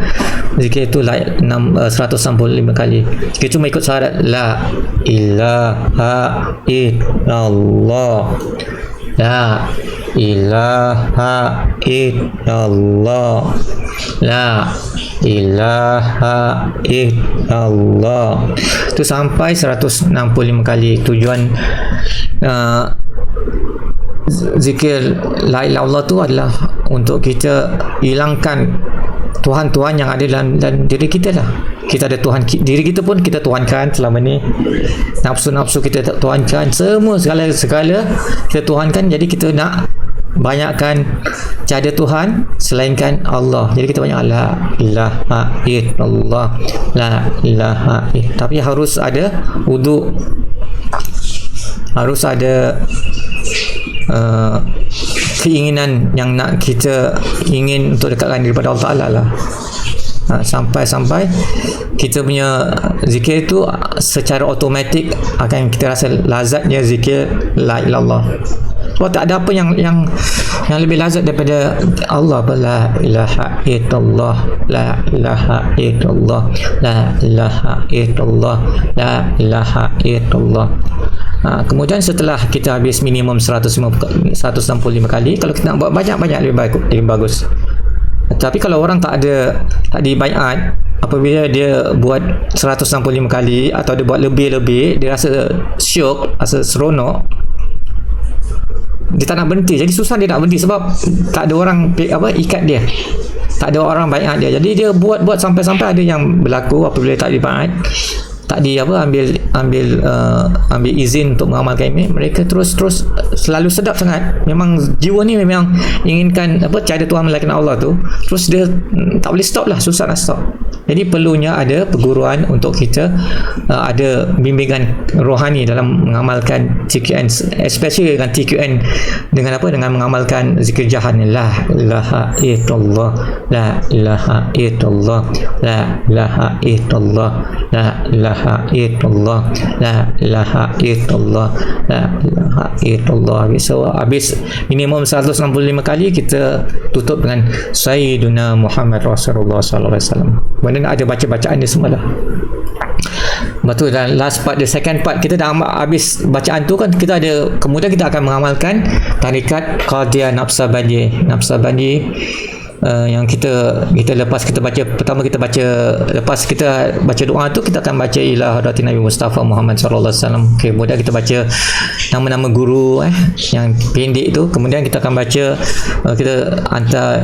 zikir itu 165 kali. Kita cuma ikut syarat la ilaha illallah, la ilaha illallah, la ilaha illallah. Itu sampai 165 kali. Tujuan zikir la ilaha illallah tu adalah untuk kita hilangkan Tuhan-Tuhan yang ada dalam diri kita lah. Kita ada Tuhan, diri kita pun kita tuhankan selama ni. Nafsu-nafsu kita tuhankan, semua segala kita tuhankan. Jadi kita nak banyakkan tiada Tuhan selainkan Allah. Jadi kita banyak la ilaha illallah, la ilaha illallah. Tapi harus ada wudu, harus ada keinginan yang nak kita ingin untuk dekatkan diri pada Allah Ta'ala lah. Sampai kita punya zikir itu secara automatik akan kita rasa lazatnya zikir la ilallah. Sebab tak ada apa yang lebih lazat daripada Allah. La ilaha illallah, la ilaha illallah, la ilaha illallah, la ilaha illallah. Kemudian setelah kita habis minimum 165 kali, kalau kita nak buat banyak-banyak lebih bagus. Tapi kalau orang tak dibaiat, apabila dia buat 165 kali atau dia buat lebih-lebih, dia rasa syok, rasa seronok, dia tak nak berhenti. Jadi susah dia nak berhenti sebab tak ada orang ikat dia, tak ada orang baiat dia. Jadi dia buat sampai ada yang berlaku apabila tak dibaiat, tak ambil izin untuk mengamalkan ini, mereka terus selalu sedap sangat. Memang jiwa ni memang inginkan tiada Tuhan melainkan Allah tu, terus dia tak boleh stop lah, susah nak stop. Jadi perlunya ada perguruan untuk kita ada bimbingan rohani dalam mengamalkan TQN, especially dengan TQN, dengan mengamalkan zikir jahan, la ilaha illallah, la ilaha illallah, la ilaha illallah, la ilaha illallah, la ilaha illallah, la ilaha illallah. So habis minimum 165 kali, kita tutup dengan Sayyiduna Muhammad Rasulullah sallallahu alaihi wasallam. Mana ada baca-bacaan dia semua lah. Betul. Dan last part, the second part, kita dah habis bacaan tu kan, kita ada, kemudian kita akan mengamalkan tarikat Qadiyah Naqsabandi yang kita lepas kita baca, pertama kita baca, lepas kita baca doa tu, kita akan baca ila hadratin Nabi Mustafa Muhammad sallallahu alaihi wasallam. Kemudian kita baca nama-nama guru yang pendek tu. Kemudian kita akan baca, kita hantar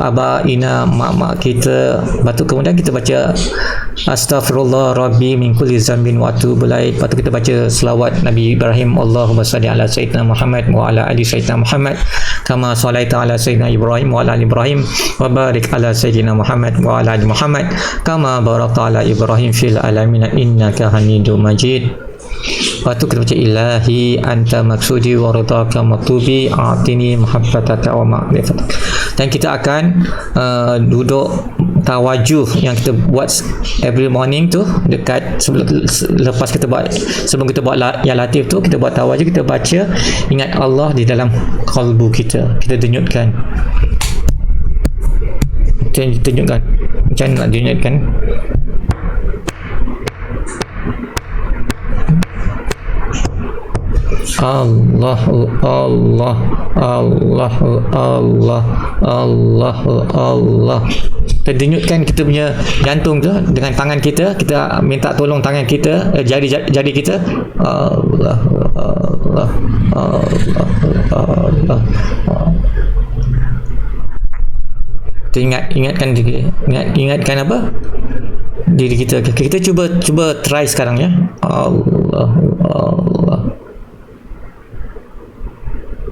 aba ina mak kita. Lepas tu kemudian kita baca astaghfirullah rabbi min kulli zambin wa atubu ilaih. Lepas tu kita baca selawat Nabi Ibrahim, Allahumma salli ala sayyidina Muhammad wa ala ali sayyidina Muhammad kama sallaita ala sayyidina Ibrahim wa ala Ibrahim wa barik ala sayyidina Muhammad wa ala ali Muhammad kama barakta ala Ibrahim fil alamin innaka Hamidum Majid. Lepas tu kita baca ilahi anta maksudi wa ridaka maktubi a'tini muhabbataka wa ma'rifatak. Dan kita akan duduk tawajuh yang kita buat every morning tu, dekat lepas kita buat, sebelum kita buat ya latif tu, kita buat tawajuh, kita baca ingat Allah di dalam qalbu kita. Kita denyutkan. Tunjukkan macam mana nak tunjukkan. Allah Allah Allah Allah Allah Allah. Kita denyutkan kita punya jantung tu dengan tangan kita. Kita minta tolong tangan kita, jari kita. Allah Allah Allah Allah. Ingatkan apa? Diri kita. Kita cuba try sekarang ya. Allah Allah.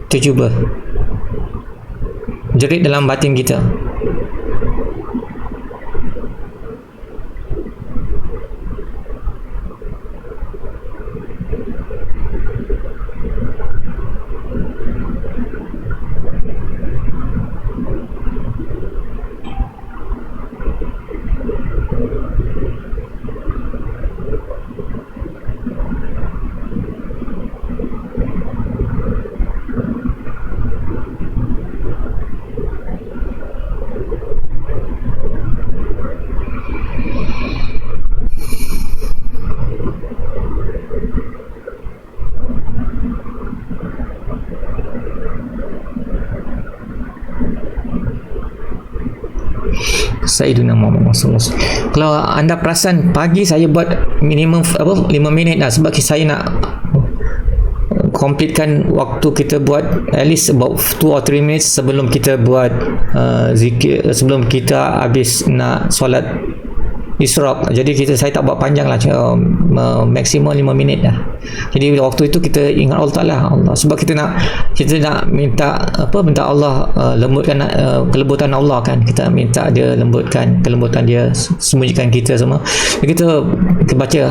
Kita cuba jerit dalam batin kita. Sayyidina Muhammad SAW. Kalau anda perasan pagi saya buat minimum 5 minit dah, sebab saya nak completekan waktu kita buat at least about 2 or 3 minutes sebelum kita buat zikir, sebelum kita habis nak solat Isyraq. Jadi saya tak buat panjang lah, maksimum 5 minit dah. Jadi waktu itu kita ingat Allah Ta'ala, Allah. Sebab kita nak minta Allah lembutkan kelembutan Allah kan. Kita minta dia lembutkan kelembutan dia, sembunyikan kita semua. Jadi kita baca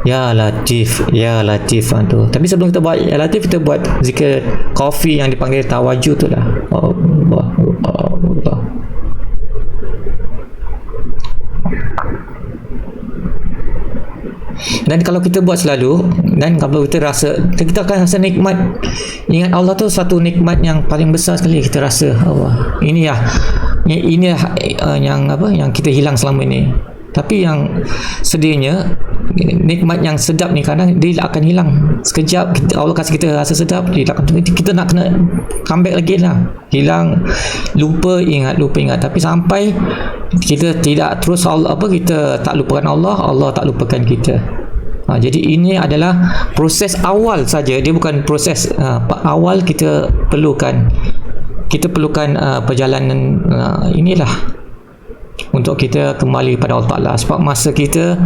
Ya Latif, Ya Latif tu. Tapi sebelum kita buat Ya Latif, kita buat zikir Qafi yang dipanggil tawajud tu lah. Allah Allah. Dan kalau kita buat selalu, dan kalau kita akan rasa nikmat. Ingat Allah tu satu nikmat yang paling besar sekali kita rasa. Allah, ini yang kita hilang selama ini. Tapi yang sedihnya, nikmat yang sedap ni kadang dia akan hilang sekejap. Allah kasih kita rasa sedap, kita nak kena comeback lagi lah. Hilang, lupa ingat. Tapi sampai kita tidak terus kita tak lupakan Allah, Allah tak lupakan kita. Jadi ini adalah proses awal saja, dia bukan proses awal. Kita perlukan perjalanan inilah untuk kita kembali pada Allah Ta'ala. Sebab masa kita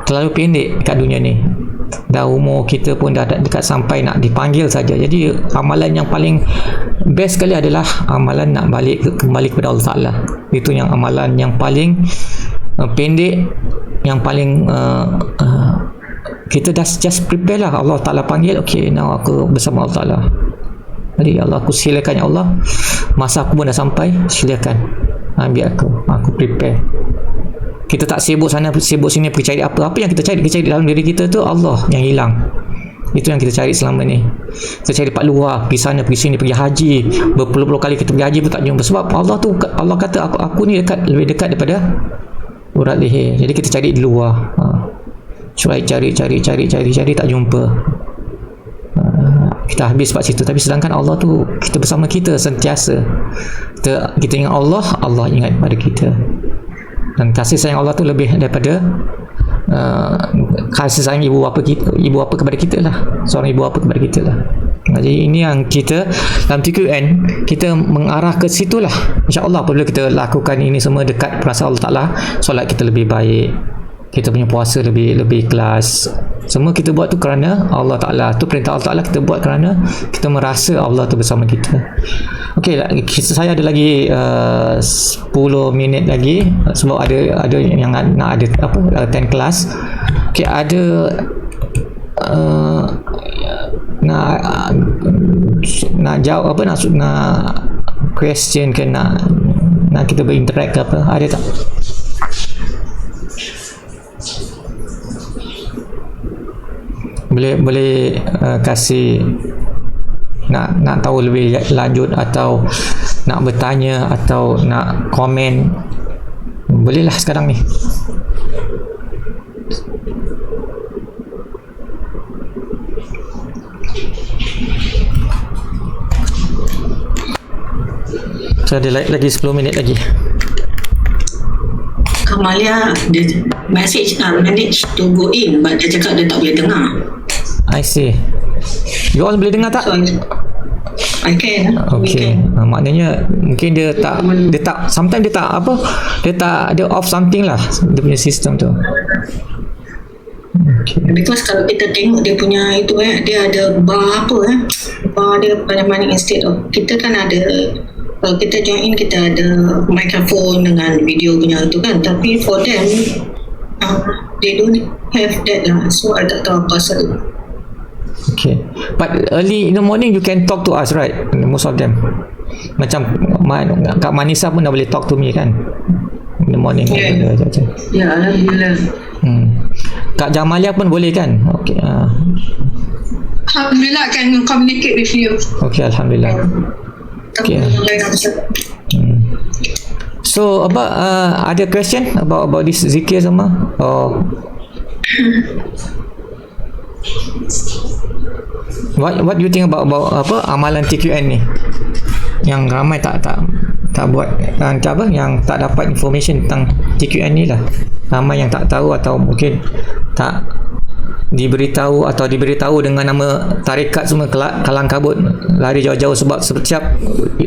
terlalu pendek kat dunia ni, dah umur kita pun dah dekat sampai nak dipanggil saja. Jadi amalan yang paling best sekali adalah amalan nak kembali kepada Allah Ta'ala. Itu yang amalan yang paling pendek, yang paling kita dah just prepare lah. Allah Ta'ala panggil, okay, now aku bersama Allah Ta'ala. Jadi Allah, aku silakan ya Allah, masa aku pun dah sampai, silakan ambil aku prepare. Kita tak sibuk sana sibuk sini pergi cari apa yang kita cari dalam diri kita tu Allah yang hilang. Itu yang kita cari selama ni. Kita cari dekat luar, pergi sana pergi sini, pergi haji, berpuluh-puluh kali kita pergi haji pun tak jumpa. Sebab Allah kata aku ni lebih dekat daripada urat leher. Jadi kita cari di luar. Cari tak jumpa. Kita habis sebab situ. Tapi sedangkan Allah tu kita bersama kita sentiasa. Kita ingat Allah, Allah ingat pada kita. Dan kasih sayang Allah tu lebih daripada kasih sayang ibu bapa kepada kita lah. Seorang ibu bapa kepada kita lah. Jadi ini yang kita dalam TQN kita mengarah ke situlah. InsyaAllah apabila kita lakukan ini semua dekat perasaan Allah Ta'ala, solat kita lebih baik, kita punya puasa lebih ikhlas. Semua kita buat tu kerana Allah Ta'ala. Tu perintah Allah Ta'ala, kita buat kerana kita merasa Allah tu bersama kita. Okey, saya ada lagi 10 minit lagi sebab ada yang nak ada attend kelas. Okey, ada nak jawab nak question ke nak kita berinteract ke apa, ada tak? Boleh kasih nak tahu lebih lanjut atau nak bertanya atau nak komen, bolehlah sekarang ni. Okay, ada lagi 10 minit lagi. Kamalia dia message manage to go in, but dia cakap dia tak boleh dengar. I see. You all boleh dengar tak? So I can. We Okay. can. Maknanya mungkin dia tak sometimes dia tak dia off something lah, dia punya sistem tu. Okay. Because kalau kita tengok dia punya itu dia ada bar bar dia banyak-banyak instead of kita kan ada, kalau kita join in kita ada microphone dengan video punya tu kan, tapi for them they don't have that lah, so I tak tahu apa pasal. Okay. But early in the morning you can talk to us, right? Most of them. Macam Kak Manisa pun dah boleh talk to me kan? In the morning. Yeah. Ya, alhamdulillah. Kak Jamalia pun boleh kan? Okay. Alhamdulillah, I can communicate with you. Okay, alhamdulillah. Okay. So about ada question about this zikir semua? What do you think about apa amalan TQN ni? Yang ramai tak buat, yang tak dapat information tentang TQN ni lah. Ramai yang tak tahu atau mungkin tak diberitahu atau diberitahu dengan nama tarikat semua kalang kabut, lari jauh-jauh sebab setiap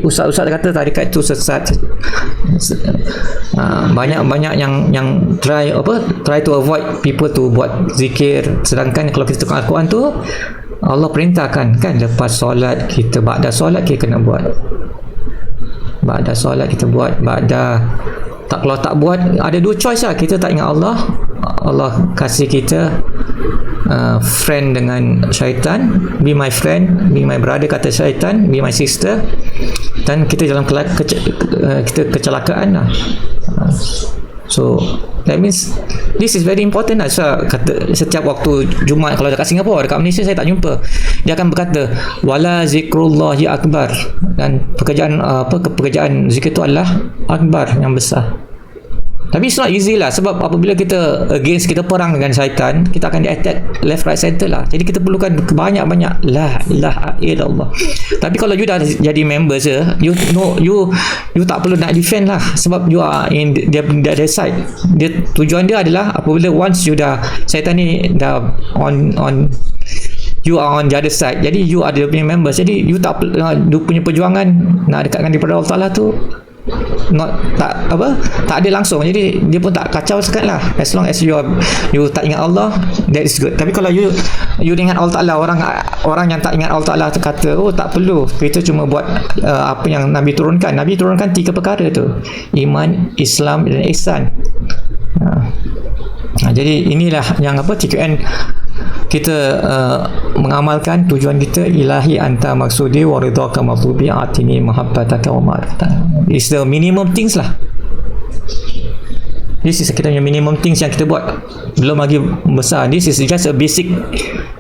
ustaz-ustaz kata tarikat itu sesat. Banyak yang try to avoid people to buat zikir, sedangkan kalau kita tengok Al-Quran tu Allah perintahkan kan, lepas solat kita, ba'da solat kita kena buat, ba'da solat kita buat, kalau tak buat ada dua choice lah. Kita tak ingat Allah kasih kita friend dengan syaitan, be my friend, be my brother kata syaitan, be my sister, dan kita dalam kita kecelakaan lah. So that means this is very important lah. So, kata setiap waktu Jumaat, kalau dekat Singapura, dekat Malaysia saya tak jumpa, dia akan berkata wala zikrullahi akbar, dan pekerjaan zikir itu adalah akbar, yang besar. Tapi it's not easy lah, sebab apabila kita perang dengan syaitan, kita akan di-attack left, right, center lah. Jadi kita perlukan banyak-banyak la ilaha illallah. Tapi kalau you dah jadi member je, you tak perlu nak defend lah, sebab you are in their side. Tujuan dia adalah apabila once you dah, syaitan ni dah on you are on the other side, jadi you ada punya members, jadi you tak punya perjuangan nak dekatkan daripada Allah Ta'ala tu tak ada langsung, jadi dia pun tak kacau sekali lah, as long as you tak ingat Allah, that is good. Tapi kalau you ingat Allah Ta'ala, orang yang tak ingat Allah Ta'ala kata tak perlu, kita cuma buat apa yang Nabi turunkan 3 perkara tu, iman, Islam dan ihsan. Jadi inilah yang TQN kita mengamalkan. Tujuan kita ilahi anta maksudi wa ridhaka matlubi atini mahabbataka wa ma'rifataka. It's the minimum things lah. This is kita punya minimum things yang kita buat, belum lagi besar. This is just a basic.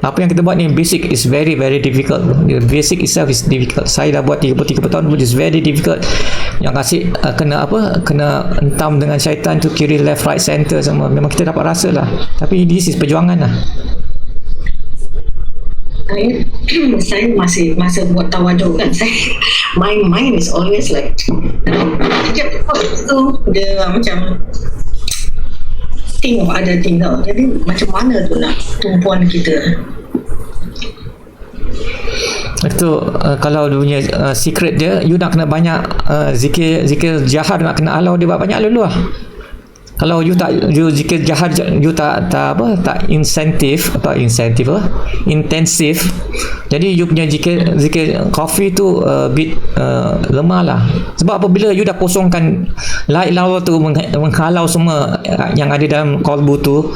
Apa yang kita buat ni basic, is very very difficult. The basic itself is difficult. Saya dah buat 33 tahun, which is very difficult. Yang kasih kena entam dengan syaitan tu, kiri, left, right, center semua, memang kita dapat rasa lah. Tapi this is perjuangan lah. Saya masih buat tawaduk kan, my mind is always like setiap tu dia macam think of other thing tau. Jadi macam mana tu nak tumpuan kita itu kalau dia punya secret dia, you nak kena banyak zikir jahar, nak kena halau dia banyak dulu lah. Kalau you zikir jahar, you tak intensif, jadi you punya zikir coffee tu bit lemah lah. Sebab apabila you dah kosongkan la ilaha tu, menghalau semua yang ada dalam qalbu tu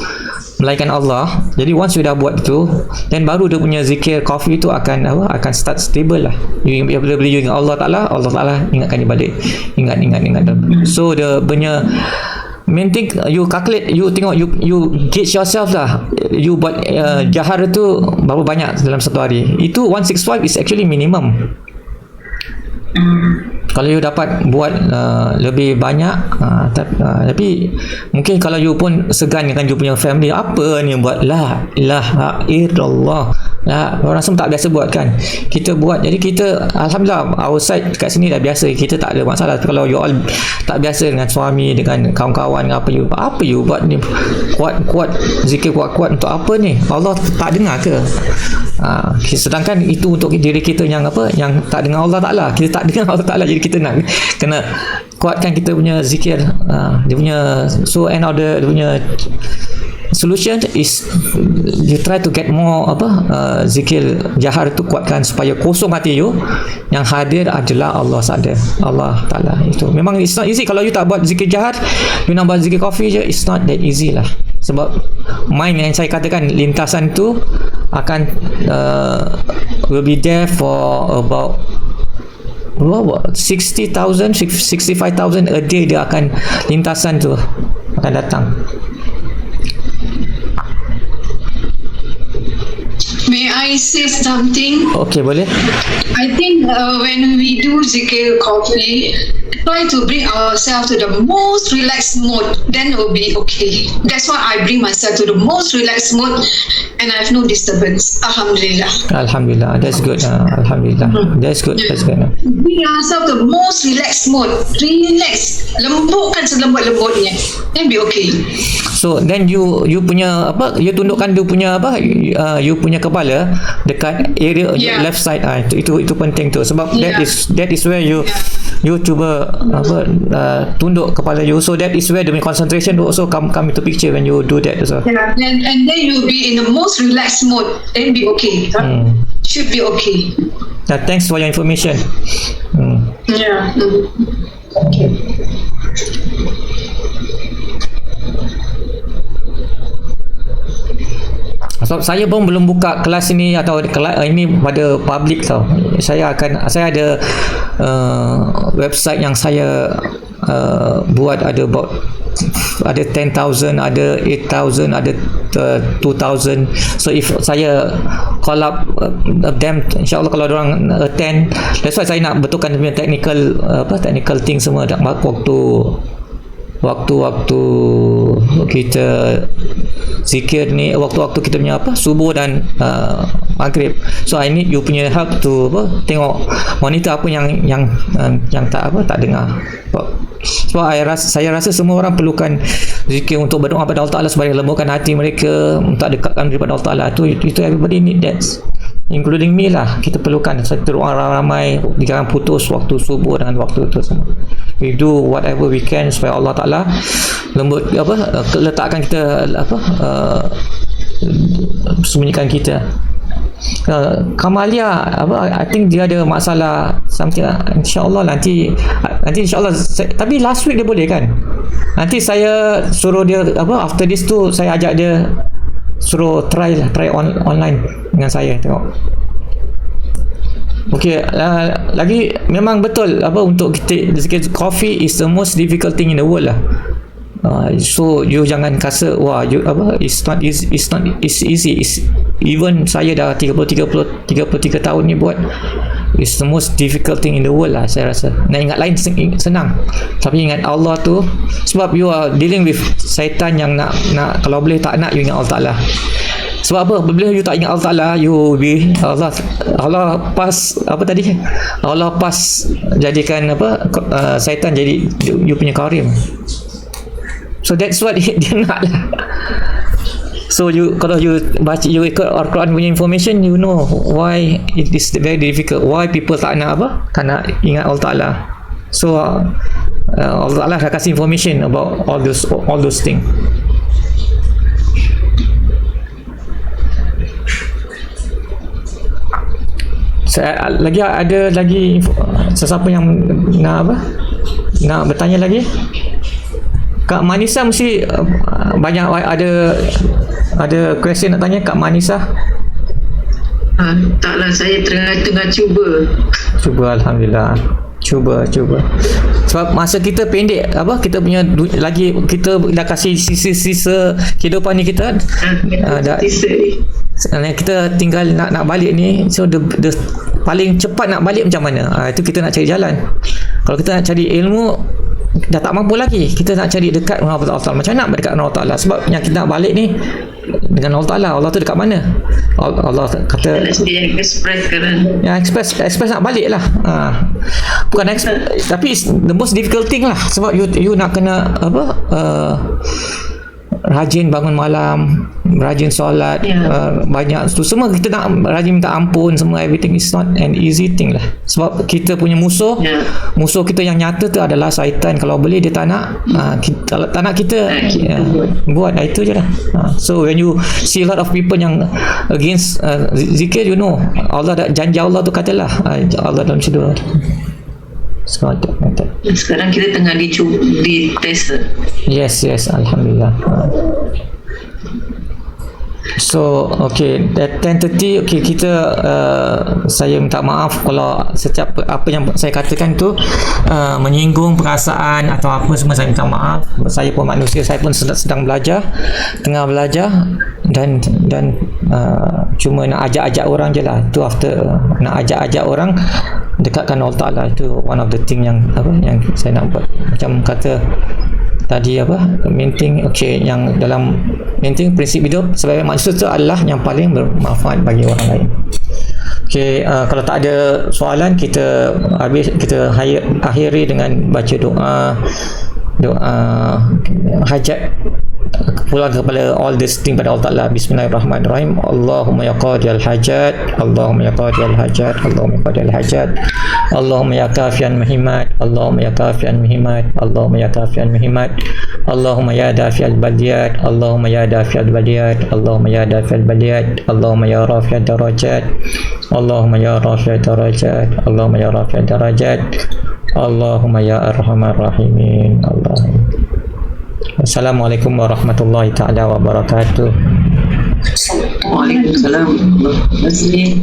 melainkan Allah, jadi once you dah buat itu, dan baru dia punya zikir coffee tu akan start stable lah. Bila you ingat Allah Ta'ala ingatkan dia balik, ingat. So dia punya main thing, you calculate, you tengok, you gauge yourself lah, you buat jahar tu berapa banyak dalam satu hari. Itu 165 is actually minimum. Kalau you dapat buat lebih banyak, tapi mungkin kalau you pun segan dengan you punya family, apa ni buat la ilaha illallah, orang semua tak biasa buat kan, kita buat. Jadi kita alhamdulillah our side kat sini dah biasa, kita tak ada masalah. Kalau you all tak biasa dengan suami, dengan kawan-kawan, dengan apa you buat ni, kuat zikir kuat-kuat untuk apa ni? Allah tak dengar ke? Sedangkan itu untuk diri kita yang yang tak dengar Allah Ta'ala, kita tak dengar Allah Ta'ala, jadi kita nak kena kuatkan kita punya zikir. Dia punya, so end of dia punya solution is you try to get more zikir jahar tu, kuatkan supaya kosong hati you, yang hadir adalah Allah sahaja, Allah Ta'ala. Itu memang it's not easy. Kalau you tak buat zikir jahar, you nak buat zikir coffee je, it's not that easy lah. Sebab mind yang saya katakan, lintasan tu akan will be there for about 60,000 65,000 a day. Dia akan, lintasan tu akan datang. May I say something? Okay, boleh. I think when we do zikir coffee, try to bring ourselves to the most relaxed mode, then it will be okay. That's why I bring myself to the most relaxed mode, and I have no disturbance. Alhamdulillah. Alhamdulillah, that's good. Alhamdulillah, that's good. Bring yourself to the most relaxed mode. Relax, lembutkan selembut-lembutnya, then be okay. So then you punya you tundukkan you punya you punya kepala dekat area left side. Itu penting tu, sebab that is where you cuba tunduk kepala you, so that is where the concentration also come into picture when you do that. So and then you'll be in the most relaxed mode, then be okay. Should be okay. Thanks for your information. Yeah. Okay. Sebab saya pun belum buka kelas ini atau ini pada public tau. Saya ada website yang saya buat, ada about ada 10,000, ada 8,000, ada 2,000. So if saya call up them, insyaAllah kalau orang attend, that's why saya nak betulkan punya technical thing semua. Waktu kita zikir ni, waktu kita punya subuh dan maghrib. So I need you punya help to tengok monitor apa yang tak dengar. So saya rasa semua orang perlukan zikir untuk berdoa pada Allah Ta'ala supaya lembutkan hati mereka, untuk dekatkan daripada Allah Ta'ala. Itu everybody need that, including me lah. Kita perlukan satu orang ramai, jangan putus waktu subuh dengan waktu itu semua. We do whatever we can supaya Allah Ta'ala lembut letakkan kita sembunyikan kita. Kamalia I think dia ada masalah something. InsyaAllah nanti InsyaAllah tapi last week dia boleh kan? Nanti saya suruh dia after this tu saya ajak dia, suruh try online dengan saya, tengok. Okey, lagi memang betul untuk kita zikir coffee is the most difficult thing in the world lah. So you jangan rasa it's easy. Even saya dah 33 tahun ni buat, it's the most difficult thing in the world lah, saya rasa. Nak ingat lain senang, tapi ingat Allah tu, sebab you are dealing with syaitan yang nak kalau boleh tak nak you ingat Allah Ta'ala. Sebab apa? Bila you tak ingat Allah Ta'ala, you be Allah pas Allah pas jadikan syaitan jadi you punya karim. So that's what dia nak lah. So kalau you baca, you ikut Al-Quran punya information, you know why it is very difficult, why people tak nak ingat Allah Ta'ala. So Allah Ta'ala akan kasih information about all those things. Ada lagi sesiapa yang nak bertanya lagi? Kak Manisa mesti banyak ada question nak tanya Kak Manisa. Taklah, saya tengah cuba. Alhamdulillah. Cuba. Sebab masa kita pendek, kita punya lagi, kita dah kasih sisa kehidupan ni kita. Kita tinggal nak balik ni. So the paling cepat nak balik macam mana? Itu kita nak cari jalan. Kalau kita nak cari ilmu, dah tak mampu lagi, kita nak cari dekat dengan Allah Ta'ala. Macam mana nak berdekat dengan Allah Ta'ala? Sebab yang kita nak balik ni dengan Allah Ta'ala. Allah tu dekat mana? Allah kata Dia express kan. yang express nak balik lah. Bukan express, tapi the most difficult thing lah, sebab you nak kena rajin bangun malam, rajin solat, banyak tu semua kita nak rajin minta ampun semua. Everything is not an easy thing lah, sebab kita punya musuh kita yang nyata tu adalah syaitan. Kalau boleh dia tak nak kita, tak nak kita buat itu je lah. So when you see a lot of people yang against zikir, you know Allah dah janji, Allah tu katalah Allah dalam syurga. Sekarang kita tengah di test. Yes, Alhamdulillah. So okay, at 10:30 okay, kita saya minta maaf kalau setiap apa yang saya katakan tu menyinggung perasaan atau apa semua. Saya minta maaf. Saya pun manusia, saya pun sedang belajar, tengah belajar, dan cuma nak ajak-ajak orang je lah. Tu after nak ajak-ajak orang dekatkan Allah Ta'ala, itu one of the thing yang saya nak buat. Macam kata tadi main thing, okay, yang dalam main thing prinsip hidup sebagai manusia itu adalah yang paling bermanfaat bagi orang lain. Okay, kalau tak ada soalan, kita akhiri dengan baca doa hajat, pulang kepada all this thing pada Allah Ta'ala. Bismillahirrahmanirrahim. Allahumma ya qadiyal hajat, Allahumma ya qadiyal hajat, Allahumma ya qadiyal hajat, Allahumma ya kafian muhimmat, Allahumma ya kafian muhimmat, Allahumma ya kafian muhimmat, Allahumma ya dafi'al baliyat, Allahumma ya dafi'al baliyat, Allahumma ya dafi'al baliyat, Allahumma ya rafi'ad darajat, Allahumma ya rafi'ad darajat, Allahumma ya rafi'ad darajat, Allahumma ya arhamar rahimin. Assalamualaikum warahmatullahi ta'ala wabarakatuh. Waalaikumsalam. Terima kasih.